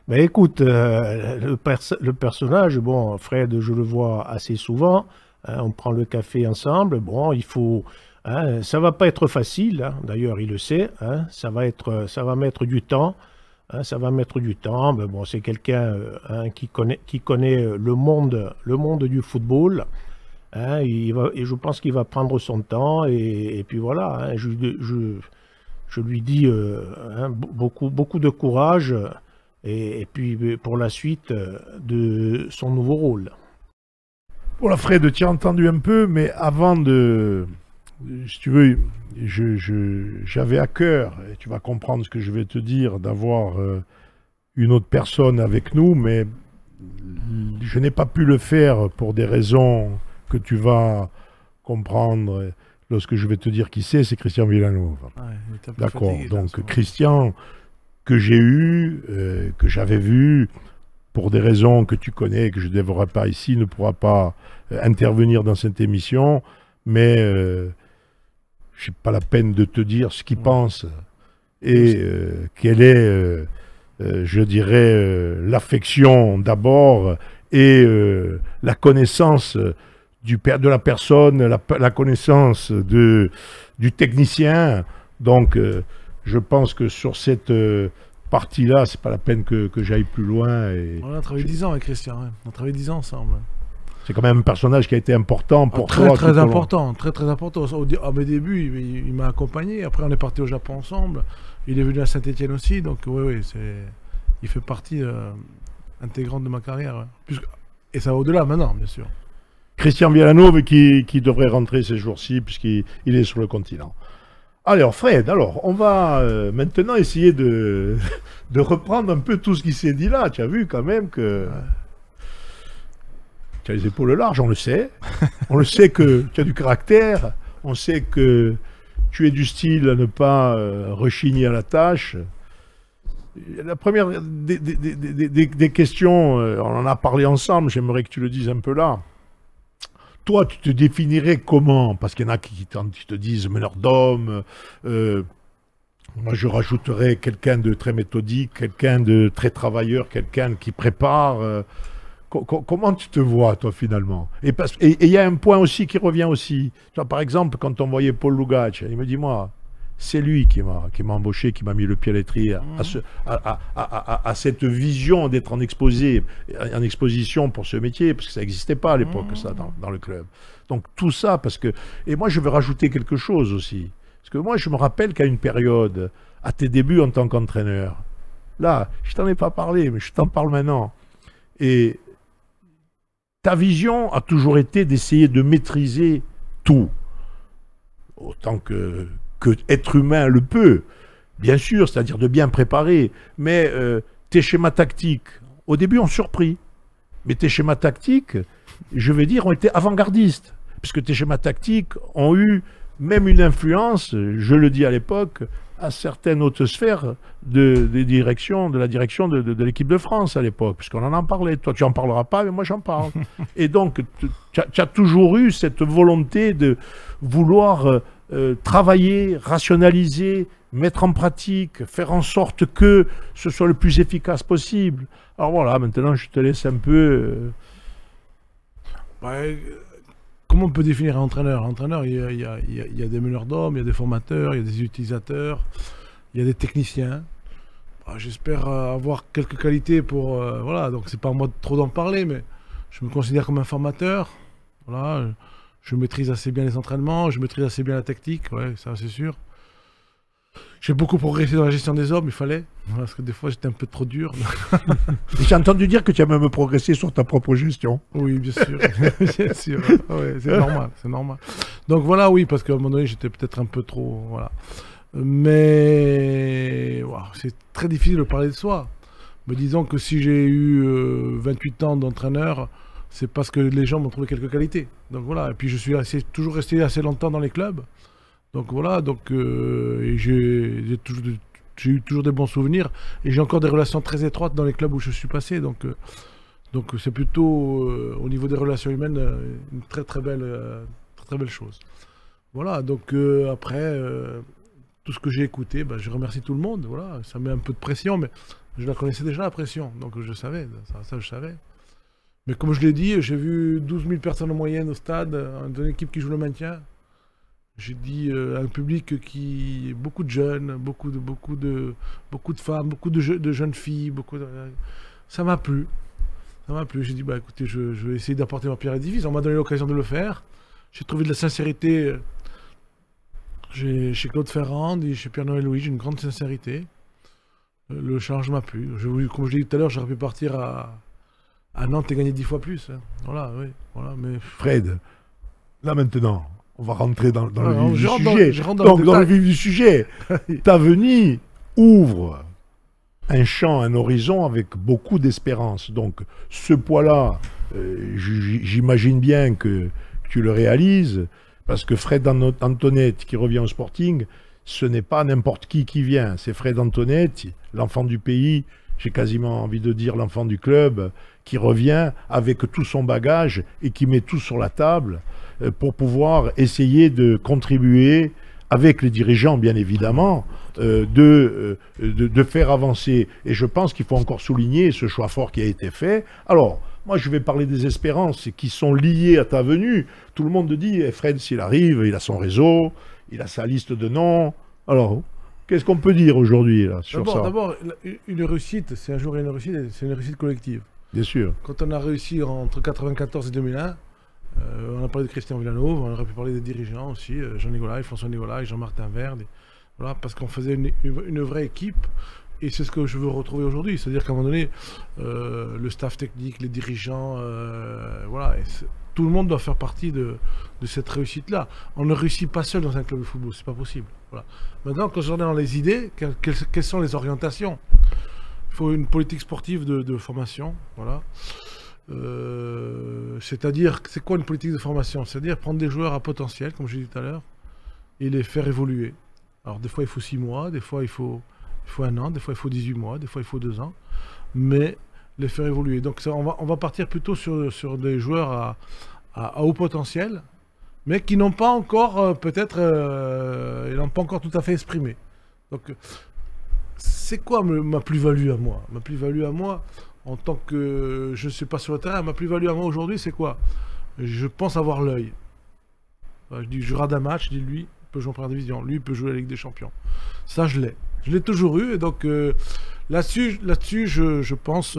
Ben écoute, le personnage, bon, Fred, je le vois assez souvent, hein, on prend le café ensemble, bon, il faut... Hein, ça va pas être facile, hein, d'ailleurs, il le sait, hein, ça va mettre du temps, hein, mais bon, c'est quelqu'un, hein, qui connaît le monde du football. Hein, et je pense qu'il va prendre son temps et puis voilà, hein, je lui dis hein, beaucoup de courage et puis pour la suite de son nouveau rôle. Voilà, Fred, tu as entendu un peu, mais avant de... Si tu veux, j'avais à cœur, et tu vas comprendre ce que je vais te dire, d'avoir une autre personne avec nous, mais je n'ai pas pu le faire pour des raisons que tu vas comprendre lorsque je vais te dire qui c'est Christian Villanova. Ouais, d'accord, donc Christian, que j'ai eu, que j'avais vu, pour des raisons que tu connais, que je ne dévorerai pas ici, ne pourra pas intervenir dans cette émission, mais je n'ai pas la peine de te dire ce qu'il pense et quelle est, je dirais, l'affection d'abord et la connaissance de la personne, la connaissance du technicien. Donc, je pense que sur cette partie-là, c'est pas la peine que j'aille plus loin. On a travaillé 10 ans avec Christian, hein. On a travaillé 10 ans ensemble. C'est quand même un personnage qui a été important pour toi. Très important. À mes débuts, il m'a accompagné. Après, on est parti au Japon ensemble. Il est venu à Saint-Etienne aussi. Donc, oui, il fait partie intégrante de ma carrière. Ouais. Et ça va au-delà maintenant, bien sûr. Christian Villanova qui devrait rentrer ces jours-ci puisqu'il est sur le continent. Alors Fred, on va maintenant essayer de reprendre un peu tout ce qui s'est dit là. Tu as vu quand même que... Tu as les épaules larges, on le sait. On le sait que tu as du caractère. On sait que tu es du style à ne pas rechigner à la tâche. La première des questions, on en a parlé ensemble, j'aimerais que tu le dises un peu là. Toi, tu te définirais comment? Parce qu'il y en a qui te disent meneur d'homme. Moi, je rajouterais quelqu'un de très méthodique, quelqu'un de très travailleur, quelqu'un qui prépare. Comment tu te vois, toi, finalement? Et il y a un point aussi qui revient aussi. Tu vois, par exemple, quand on voyait Paul Lugac, il me dit, moi, c'est lui qui m'a embauché, qui m'a mis le pied à l'étrier à cette vision d'être en exposition pour ce métier, parce que ça n'existait pas à l'époque, ça, dans le club. Donc tout ça, parce que... Et moi, je veux rajouter quelque chose aussi. Parce que moi, je me rappelle qu'à une période, à tes débuts en tant qu'entraîneur, là, je t'en ai pas parlé, mais je t'en parle maintenant. Et ta vision a toujours été d'essayer de maîtriser tout, autant que être humain le peut, bien sûr, c'est-à-dire de bien préparer, mais tes schémas tactiques, au début, ont surpris. Mais tes schémas tactiques, je vais dire, ont été avant-gardistes, puisque tes schémas tactiques ont eu même une influence, je le dis à l'époque, à certaines hautes sphères de la direction de l'équipe de France à l'époque, puisqu'on en parlait. Toi, tu n'en parleras pas, mais moi, j'en parle. Et donc, tu as toujours eu cette volonté de vouloir travailler, rationaliser, mettre en pratique, faire en sorte que ce soit le plus efficace possible. Alors voilà, maintenant, je te laisse un peu... Comment on peut définir un entraîneur? Un entraîneur, il y a des meneurs d'hommes, il y a des formateurs, il y a des utilisateurs, il y a des techniciens. J'espère avoir quelques qualités pour... voilà, donc c'est pas à moi trop d'en parler, mais je me considère comme un formateur. Voilà, je maîtrise assez bien les entraînements, je maîtrise assez bien la tactique, ouais, ça c'est sûr. J'ai beaucoup progressé dans la gestion des hommes, il fallait, parce que des fois j'étais un peu trop dur. J'ai entendu dire que tu as même progressé sur ta propre gestion. Oui, bien sûr, bien sûr. Ouais, c'est normal, c'est normal. Donc voilà, oui, parce qu'à un moment donné j'étais peut-être un peu trop, voilà. Mais wow, c'est très difficile de parler de soi. Me disant que si j'ai eu 28 ans d'entraîneur, c'est parce que les gens m'ont trouvé quelques qualités. Donc voilà, et puis je suis toujours resté assez longtemps dans les clubs. Donc voilà, donc j'ai eu toujours des bons souvenirs et j'ai encore des relations très étroites dans les clubs où je suis passé. Donc c'est plutôt au niveau des relations humaines une très belle chose. Voilà, donc après tout ce que j'ai écouté, je remercie tout le monde. Voilà, ça met un peu de pression, mais je la connaissais déjà la pression, donc je savais, ça je savais. Mais comme je l'ai dit, j'ai vu 12 000 personnes en moyenne au stade, d'une équipe qui joue le maintien. J'ai dit à un public qui... Beaucoup de jeunes, beaucoup de femmes, beaucoup de jeunes filles, ça m'a plu. Ça m'a plu. J'ai dit, écoutez, je vais essayer d'apporter ma pierre à l'édifice. On m'a donné l'occasion de le faire. J'ai trouvé de la sincérité chez Claude Ferrand et chez Pierre-Noël Louis, j'ai une grande sincérité. Le charge m'a plu. Comme je l'ai dit tout à l'heure, j'aurais pu partir à Nantes et gagner 10 fois plus. Hein. Voilà, oui. Voilà, mais... Fred, là maintenant... On va rentrer dans le vif du sujet. Donc, dans le vif du sujet, ta venue ouvre un champ, un horizon avec beaucoup d'espérance. Donc, ce poids-là, j'imagine bien que tu le réalises, parce que Fred Antonetti qui revient au Sporting, ce n'est pas n'importe qui vient. C'est Fred Antonetti, l'enfant du pays, j'ai quasiment envie de dire l'enfant du club, qui revient avec tout son bagage et qui met tout sur la table pour pouvoir essayer de contribuer avec les dirigeants, bien évidemment, de faire avancer. Et je pense qu'il faut encore souligner ce choix fort qui a été fait. Alors, moi, je vais parler des espérances qui sont liées à ta venue. Tout le monde dit, Fred, s'il arrive, il a son réseau, il a sa liste de noms. Alors, qu'est-ce qu'on peut dire aujourd'hui sur ça? D'abord, une réussite, c'est un jour une réussite, c'est une réussite collective. Bien sûr. Quand on a réussi entre 1994 et 2001, on a parlé de Christian Villanova, on aurait pu parler des dirigeants aussi, Jean Nicolai, François Nicolai, Jean-Martin Verde. Voilà, parce qu'on faisait une vraie équipe. Et c'est ce que je veux retrouver aujourd'hui. C'est-à-dire qu'à un moment donné, le staff technique, les dirigeants, voilà, tout le monde doit faire partie de cette réussite-là. On ne réussit pas seul dans un club de football, c'est pas possible. Voilà. Maintenant, quand on est dans les idées, quelles sont les orientations? Il faut une politique sportive de formation, voilà. C'est-à-dire, c'est quoi une politique de formation? C'est-à-dire prendre des joueurs à potentiel, comme j'ai dit tout à l'heure, et les faire évoluer. Alors des fois il faut 6 mois, des fois il faut 1 an, des fois il faut 18 mois, des fois il faut 2 ans, mais les faire évoluer. Donc ça, on va partir plutôt sur des joueurs à haut potentiel, mais qui n'ont pas encore, peut-être, ils n'ont pas encore tout à fait exprimé. Donc c'est quoi ma plus-value à moi? Ma plus-value à moi, en tant que je ne suis pas sur le terrain, ma plus-value à moi aujourd'hui, c'est quoi? Je pense avoir l'œil. Je rate un match, je dis lui, il peut jouer en première division, lui, il peut jouer à la Ligue des Champions. Ça, je l'ai. Je l'ai toujours eu, et donc là-dessus, je pense...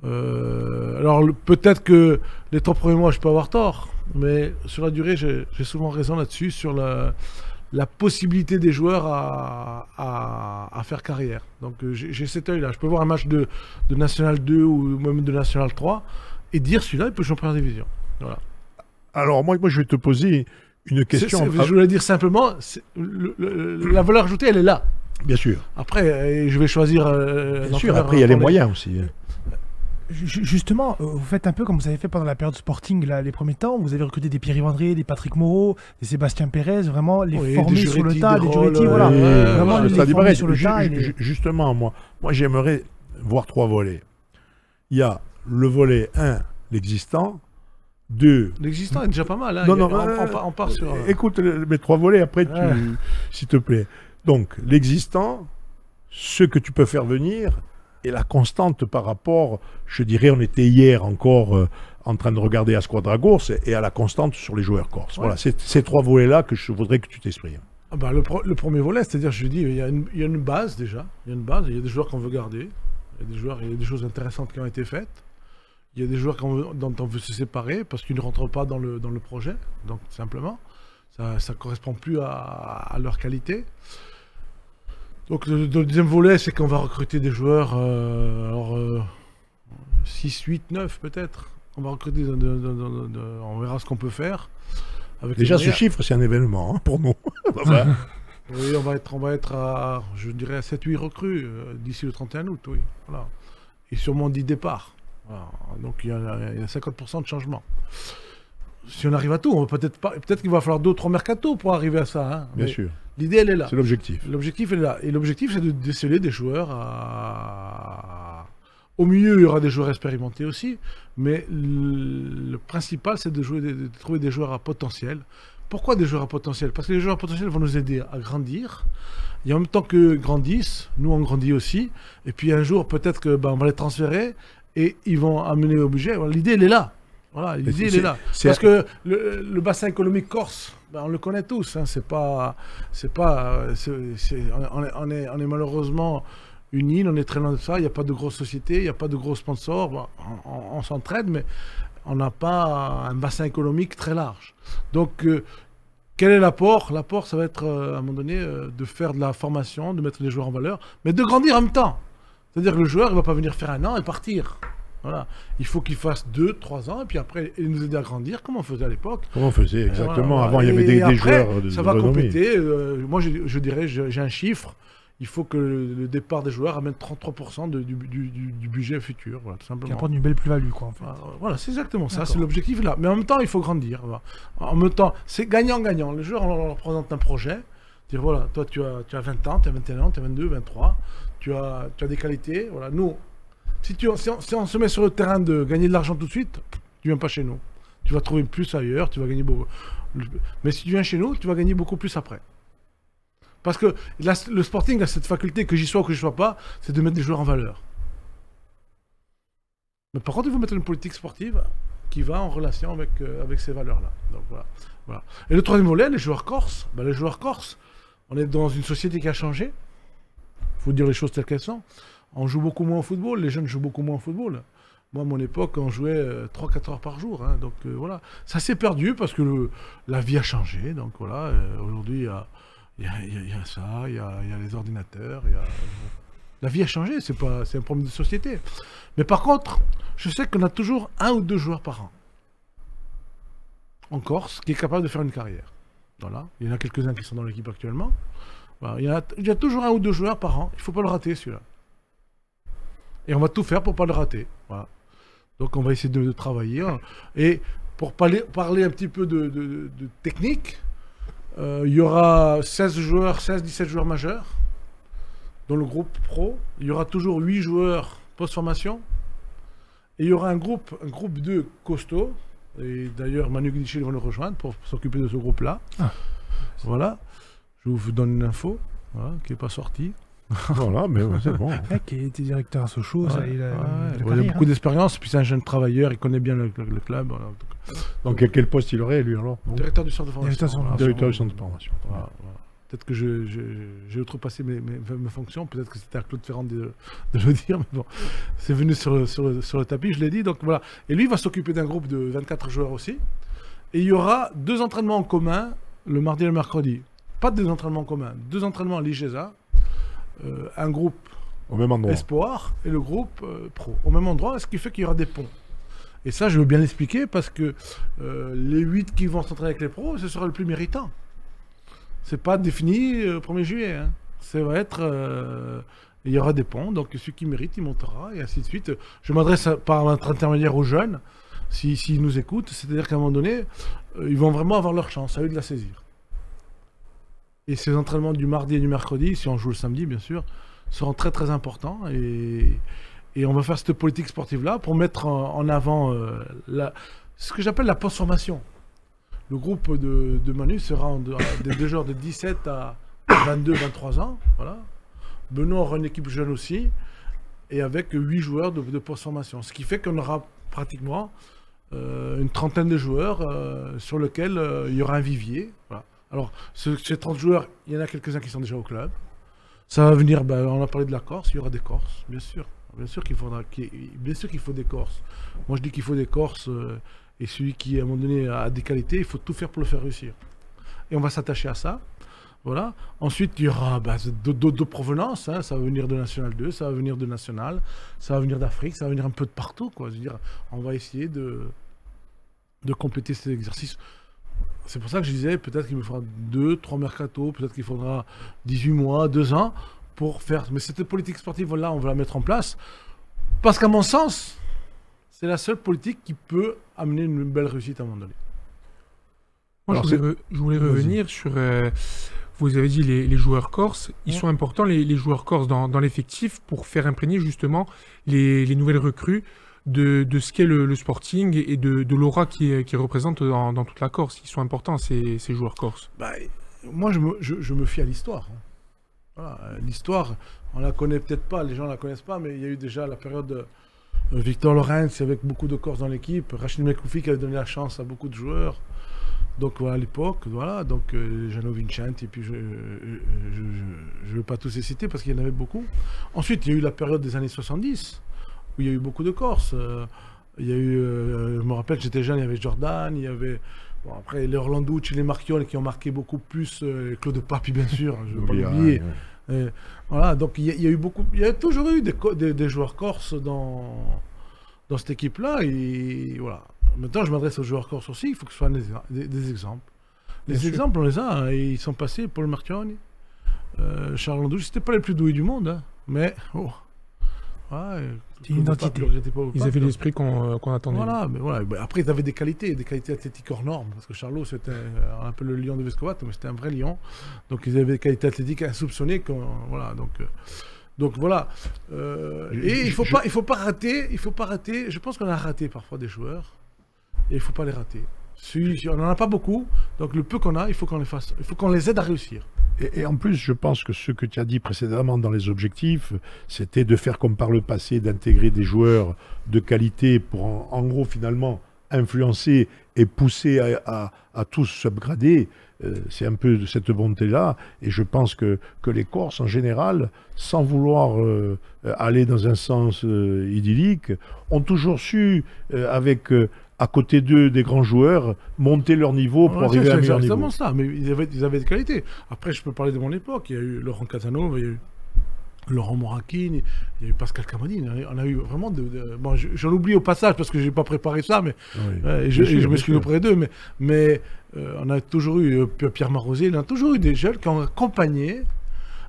alors, peut-être que les 3 premiers mois, je peux avoir tort, mais sur la durée, j'ai souvent raison là-dessus, sur la possibilité des joueurs à faire carrière. Donc j'ai cet œil-là. Je peux voir un match de National 2 ou même de National 3 et dire celui-là, il peut jouer en première division. Voilà. Alors moi, je vais te poser une question. Je voulais dire simplement, la valeur ajoutée, elle est là. Bien sûr. Après, je vais choisir... Bien sûr, après, il y a les moyens aussi. Justement, vous faites un peu comme vous avez fait pendant la période Sporting là, les premiers temps. Vous avez recruté des Pierre-Yves André, des Patrick Moreau, des Sébastien Pérez, vraiment les former sur le tas, des Duretti, voilà. Vraiment les former sur le tas. Justement, moi j'aimerais voir 3 volets. Il y a le volet 1, l'existant. 2... L'existant est déjà pas mal. Hein. Non, on part sur... Écoute, mes 3 volets, après, s'il te plaît. Donc, l'existant, ce que tu peux faire venir... Et la constante par rapport, je dirais, on était hier encore en train de regarder à Squadra Corse et à la constante sur les joueurs corses. Ouais. Voilà, c'est ces 3 volets-là que je voudrais que tu t'exprimes. Ah bah, le premier volet, c'est-à-dire, je dis, il y a une base déjà, il y a des joueurs qu'on veut garder, il y a des choses intéressantes qui ont été faites, il y a des joueurs dont on veut se séparer parce qu'ils ne rentrent pas dans le projet, donc simplement, ça ne correspond plus à leur qualité. Donc le deuxième volet, c'est qu'on va recruter des joueurs, 6, 8, 9 peut-être. On va recruter, on verra ce qu'on peut faire. Avec déjà ce chiffre, c'est un événement pour nous. Oui, on va être à, je dirais, à 7-8 recrues d'ici le 31 août, oui. Voilà. Et sûrement 10 départs. Voilà. Donc il y a 50% de changement. Si on arrive à tout, on va peut-être qu'il va falloir 2 ou 3 mercatos pour arriver à ça. Hein. Bien sûr. L'idée, elle est là. C'est l'objectif. L'objectif est là. Et l'objectif, c'est de déceler des joueurs Au milieu, il y aura des joueurs expérimentés aussi. Mais le principal, c'est de trouver des joueurs à potentiel. Pourquoi des joueurs à potentiel? Parce que les joueurs à potentiel vont nous aider à grandir. Et en même temps qu'eux grandissent, nous, on grandit aussi. Et puis un jour, peut-être que on va les transférer et ils vont amener au budget. Voilà, l'idée, elle est là. Voilà, l'idée, elle est là. Parce que le bassin économique corse, on le connaît tous. Hein, on est malheureusement une île, on est très loin de ça. Il n'y a pas de grosses sociétés, il n'y a pas de gros sponsors. Bon, on s'entraide, mais on n'a pas un bassin économique très large. Donc, quel est l'apport? L'apport, ça va être, à un moment donné, de faire de la formation, de mettre les joueurs en valeur, mais de grandir en même temps. C'est-à-dire que le joueur, il ne va pas venir faire 1 an et partir. Voilà. Il faut qu'il fasse 2-3 ans et puis après il nous aider à grandir comme on faisait à l'époque. Comment on faisait exactement. Voilà. Avant il y avait des joueurs de ça va compléter. Moi je dirais, j'ai un chiffre. Il faut que le départ des joueurs amène 33% du budget futur. Voilà, tout simplement. Qui apporte une belle plus-value, quoi. En fait. Voilà, c'est exactement ça. C'est l'objectif là. Mais en même temps, il faut grandir. Voilà. En même temps, c'est gagnant-gagnant. Les joueurs, on leur présente un projet. Dire voilà, toi tu as 20 ans, tu as 21 ans, tu as 22, 23. Tu as des qualités. Voilà, nous. Si on se met sur le terrain de gagner de l'argent tout de suite, tu viens pas chez nous. Tu vas trouver plus ailleurs, tu vas gagner beaucoup. Mais si tu viens chez nous, tu vas gagner beaucoup plus après. Parce que le Sporting a cette faculté, que j'y sois ou que je ne sois pas, c'est de mettre des joueurs en valeur. Mais par contre, il faut mettre une politique sportive qui va en relation avec ces valeurs-là. Donc voilà. Et le troisième volet, les joueurs corses. Les joueurs corses, on est dans une société qui a changé. Il faut dire les choses telles qu'elles sont. On joue beaucoup moins au football, les jeunes jouent beaucoup moins au football. Moi, à mon époque, on jouait 3-4 heures par jour. Hein, donc voilà, ça s'est perdu parce que la vie a changé. Donc voilà, aujourd'hui, il y a ça, il y a les ordinateurs. La vie a changé, c'est un problème de société. Mais par contre, je sais qu'on a toujours 1 ou 2 joueurs par an en Corse qui est capable de faire une carrière. Voilà, il y en a quelques-uns qui sont dans l'équipe actuellement. Voilà, il y a toujours 1 ou 2 joueurs par an. Il ne faut pas le rater, celui-là. Et on va tout faire pour ne pas le rater. Voilà. Donc on va essayer de travailler. Et pour parler un petit peu de technique, il y aura 16-17 joueurs majeurs dans le groupe pro. Il y aura toujours 8 joueurs post-formation. Et il y aura un groupe de costauds. Et d'ailleurs, Manu Guidici va nous rejoindre pour s'occuper de ce groupe-là. Ah. Voilà. Je vous donne une info qui n'est pas sortie. Voilà, mais c'est bon. Le mec qui était directeur à Sochaux, il a beaucoup d'expérience, puis c'est un jeune travailleur, il connaît bien le club. Voilà. Donc à quel poste il aurait, lui, alors? Directeur du centre de formation. Directeur du centre de formation. Voilà. Peut-être que j'ai outrepassé mes fonctions, peut-être que c'était à Claude Ferrand de le dire, mais bon, c'est venu sur le tapis, je l'ai dit, donc voilà. Et lui va s'occuper d'un groupe de 24 joueurs aussi, et il y aura 2 entraînements en commun, le mardi et le mercredi. Pas 2 entraînements en commun, 2 entraînements à l'IGESA, un groupe au même endroit. Espoir et le groupe Pro, au même endroit, ce qui fait qu'il y aura des ponts. Et ça, je veux bien l'expliquer, parce que les 8 qui vont s'entraîner avec les pros, ce sera le plus méritant. C'est pas défini le 1er juillet. Hein. Ça va être... il y aura des ponts, donc celui qui mérite, il montera, et ainsi de suite. Je m'adresse par notre intermédiaire aux jeunes, s'ils nous écoutent, c'est-à-dire qu'à un moment donné, ils vont vraiment avoir leur chance, à eux de la saisir. Et ces entraînements du mardi et du mercredi, si on joue le samedi, bien sûr, seront très très importants, et on va faire cette politique sportive-là pour mettre en avant ce que j'appelle la post-formation. Le groupe de Manu sera des joueurs de 17 à 22-23 ans. Voilà. Benoît aura une équipe jeune aussi, et avec 8 joueurs de post-formation. Ce qui fait qu'on aura pratiquement une trentaine de joueurs sur lesquels il y aura un vivier. Voilà. Alors, ces 30 joueurs, il y en a quelques-uns qui sont déjà au club. Ça va venir, on a parlé de la Corse, il y aura des Corses, bien sûr. Bien sûr qu'il faut des Corses. Moi, je dis qu'il faut des Corses. Et celui qui, à un moment donné, a des qualités, il faut tout faire pour le faire réussir. Et on va s'attacher à ça. Voilà. Ensuite, il y aura d'autres provenances. Hein. Ça va venir de National 2, ça va venir de National, ça va venir d'Afrique, ça va venir un peu de partout, quoi. Je veux dire, on va essayer de compléter cet exercice. C'est pour ça que je disais, peut-être qu'il me faudra 2-3 mercato, peut-être qu'il faudra 18 mois, 2 ans pour faire... Mais cette politique sportive-là, on va la mettre en place. Parce qu'à mon sens... c'est la seule politique qui peut amener une belle réussite à un moment donné. Moi, je voulais revenir sur... vous avez dit les joueurs corses. Ils sont importants, les joueurs corses, dans l'effectif pour faire imprégner justement les nouvelles recrues de ce qu'est le Sporting et de l'aura qui représente dans toute la Corse. Ils sont importants, ces joueurs corses. Moi, je me fie à l'histoire. Voilà, l'histoire, on la connaît peut-être pas, les gens la connaissent pas, mais il y a eu déjà la période... Victor Lorenz avec beaucoup de Corses dans l'équipe, Rachid Mekoufi qui avait donné la chance à beaucoup de joueurs. Donc voilà, à l'époque, voilà, donc Jano Vincenti, et puis je ne veux pas tous les citer parce qu'il y en avait beaucoup. Ensuite, il y a eu la période des années 70 où il y a eu beaucoup de Corses. Il y a eu, je me rappelle, j'étais jeune, il y avait Jordan, il y avait après les Orlanducci, les Marchione qui ont marqué beaucoup plus, Claude Papi bien sûr, je ne veux pas l'oublier. Voilà, donc il y a toujours eu des joueurs corses dans cette équipe-là, et voilà. Maintenant, je m'adresse aux joueurs corses aussi, il faut que ce soit des exemples. Les exemples, on les a, hein, et ils sont passés, Paul Marchione, Charles Landouche, c'était pas les plus doués du monde, hein, mais c'est une identité. Ils avaient l'esprit qu'on attendait. Voilà, mais voilà. Après, ils avaient des qualités athlétiques hors normes. Parce que Charlot, c'était un peu le lion de Vescovat, mais c'était un vrai lion. Donc, ils avaient des qualités athlétiques insoupçonnées. Voilà, donc voilà. Et il faut pas rater. Je pense qu'on a raté parfois des joueurs. Et il ne faut pas les rater. On n'en a pas beaucoup. Donc, le peu qu'on a, il faut qu'on les fasse. Il faut qu'on les aide à réussir. Et en plus, je pense que ce que tu as dit précédemment dans les objectifs, c'était de faire comme par le passé, d'intégrer des joueurs de qualité pour en gros finalement influencer et pousser à tous s'upgrader. C'est un peu de cette volonté-là. Et je pense que les Corses, en général, sans vouloir aller dans un sens idyllique, ont toujours su, avec... à côté d'eux, des grands joueurs, monter leur niveau pour arriver à un meilleur niveau. C'est exactement ça, mais ils avaient des qualités. Après, je peux parler de mon époque. Il y a eu Laurent Casanova, il y a eu Laurent Morakin, il y a eu Pascal Camadine. On a eu vraiment bon, j'en oublie au passage parce que je n'ai pas préparé ça, mais je m'excuse auprès d'eux. Mais on a toujours eu Pierre Marosé, on a toujours eu des jeunes qui ont accompagné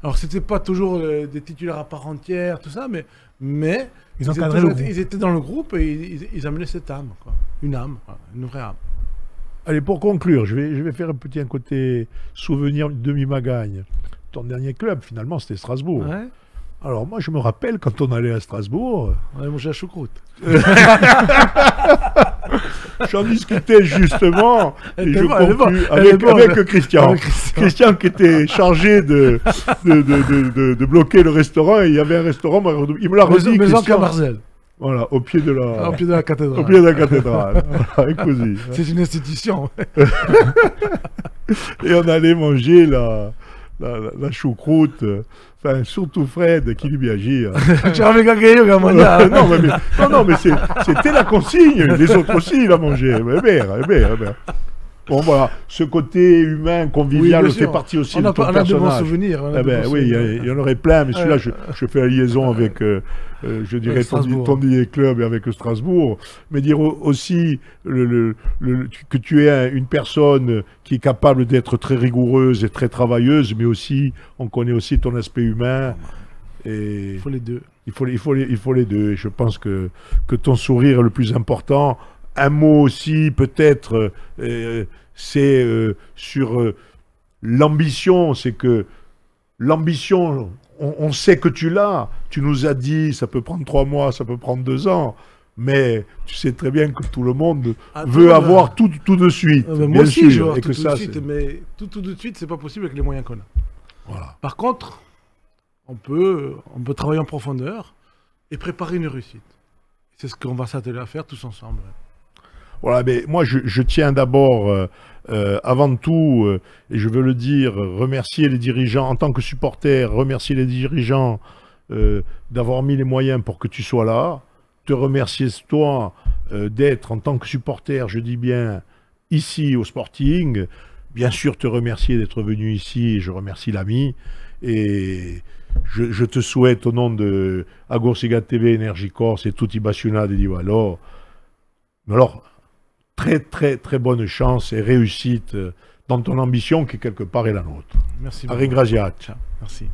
Alors, c'était pas toujours des titulaires à part entière, tout ça, mais Ils encadraient le groupe. ils étaient dans le groupe et ils amenaient cette âme, quoi. Une âme, voilà, une vraie âme. Allez, pour conclure, je vais faire un côté souvenir demi-magagne. Ton dernier club, finalement, c'était Strasbourg. Ouais. Alors, moi, je me rappelle, quand on allait à Strasbourg... On avait mangé la choucroute. J'en discutais justement et je Elle est bonne, conclus elle est bonne. avec Christian. Christian qui était chargé de bloquer le restaurant. Et il y avait un restaurant, il me l'a redit. Maison Christian. Camarzel. Voilà, au pied de la cathédrale. Au pied de la cathédrale. Voilà, così. C'est une institution. Et on allait manger la choucroute. Enfin, surtout Fred qui lui agit. Tu avais gagné, Gamania. Non, mais c'était la consigne. Les autres aussi, il a mangé. Mais bien. Bon, voilà, ce côté humain, convivial, Oui, fait partie aussi on de ton a personnage. de bons souvenirs. Oui, il y en aurait plein, mais celui-là, je fais la liaison avec, je dirais, ton dernier club et avec Strasbourg. Mais dire aussi que tu es une personne qui est capable d'être très rigoureuse et très travailleuse, mais aussi, on connaît aussi ton aspect humain. Et il faut les deux. Il faut les deux. Et je pense que ton sourire est le plus important. Un mot aussi, peut-être, c'est sur l'ambition. C'est que l'ambition, on sait que tu l'as. Tu nous as dit, ça peut prendre 3 mois, ça peut prendre 2 ans. Mais tu sais très bien que tout le monde veut avoir tout de suite. Moi aussi, je veux avoir et tout de suite. Mais tout de suite, c'est pas possible avec les moyens qu'on a. Voilà. Par contre, on peut travailler en profondeur et préparer une réussite. C'est ce qu'on va s'atteler à faire tous ensemble. Voilà, mais moi je tiens d'abord, avant tout, et je veux le dire, remercier les dirigeants, en tant que supporter, remercier les dirigeants d'avoir mis les moyens pour que tu sois là, te remercier toi d'être en tant que supporter, je dis bien, ici au Sporting, bien sûr te remercier d'être venu ici, et je remercie l'ami, et je te souhaite au nom de Agorsiga TV, Énergie Corse et tutti Bassionati di Valor, alors, très bonne chance et réussite dans ton ambition qui quelque part est la nôtre. Merci beaucoup. Merci.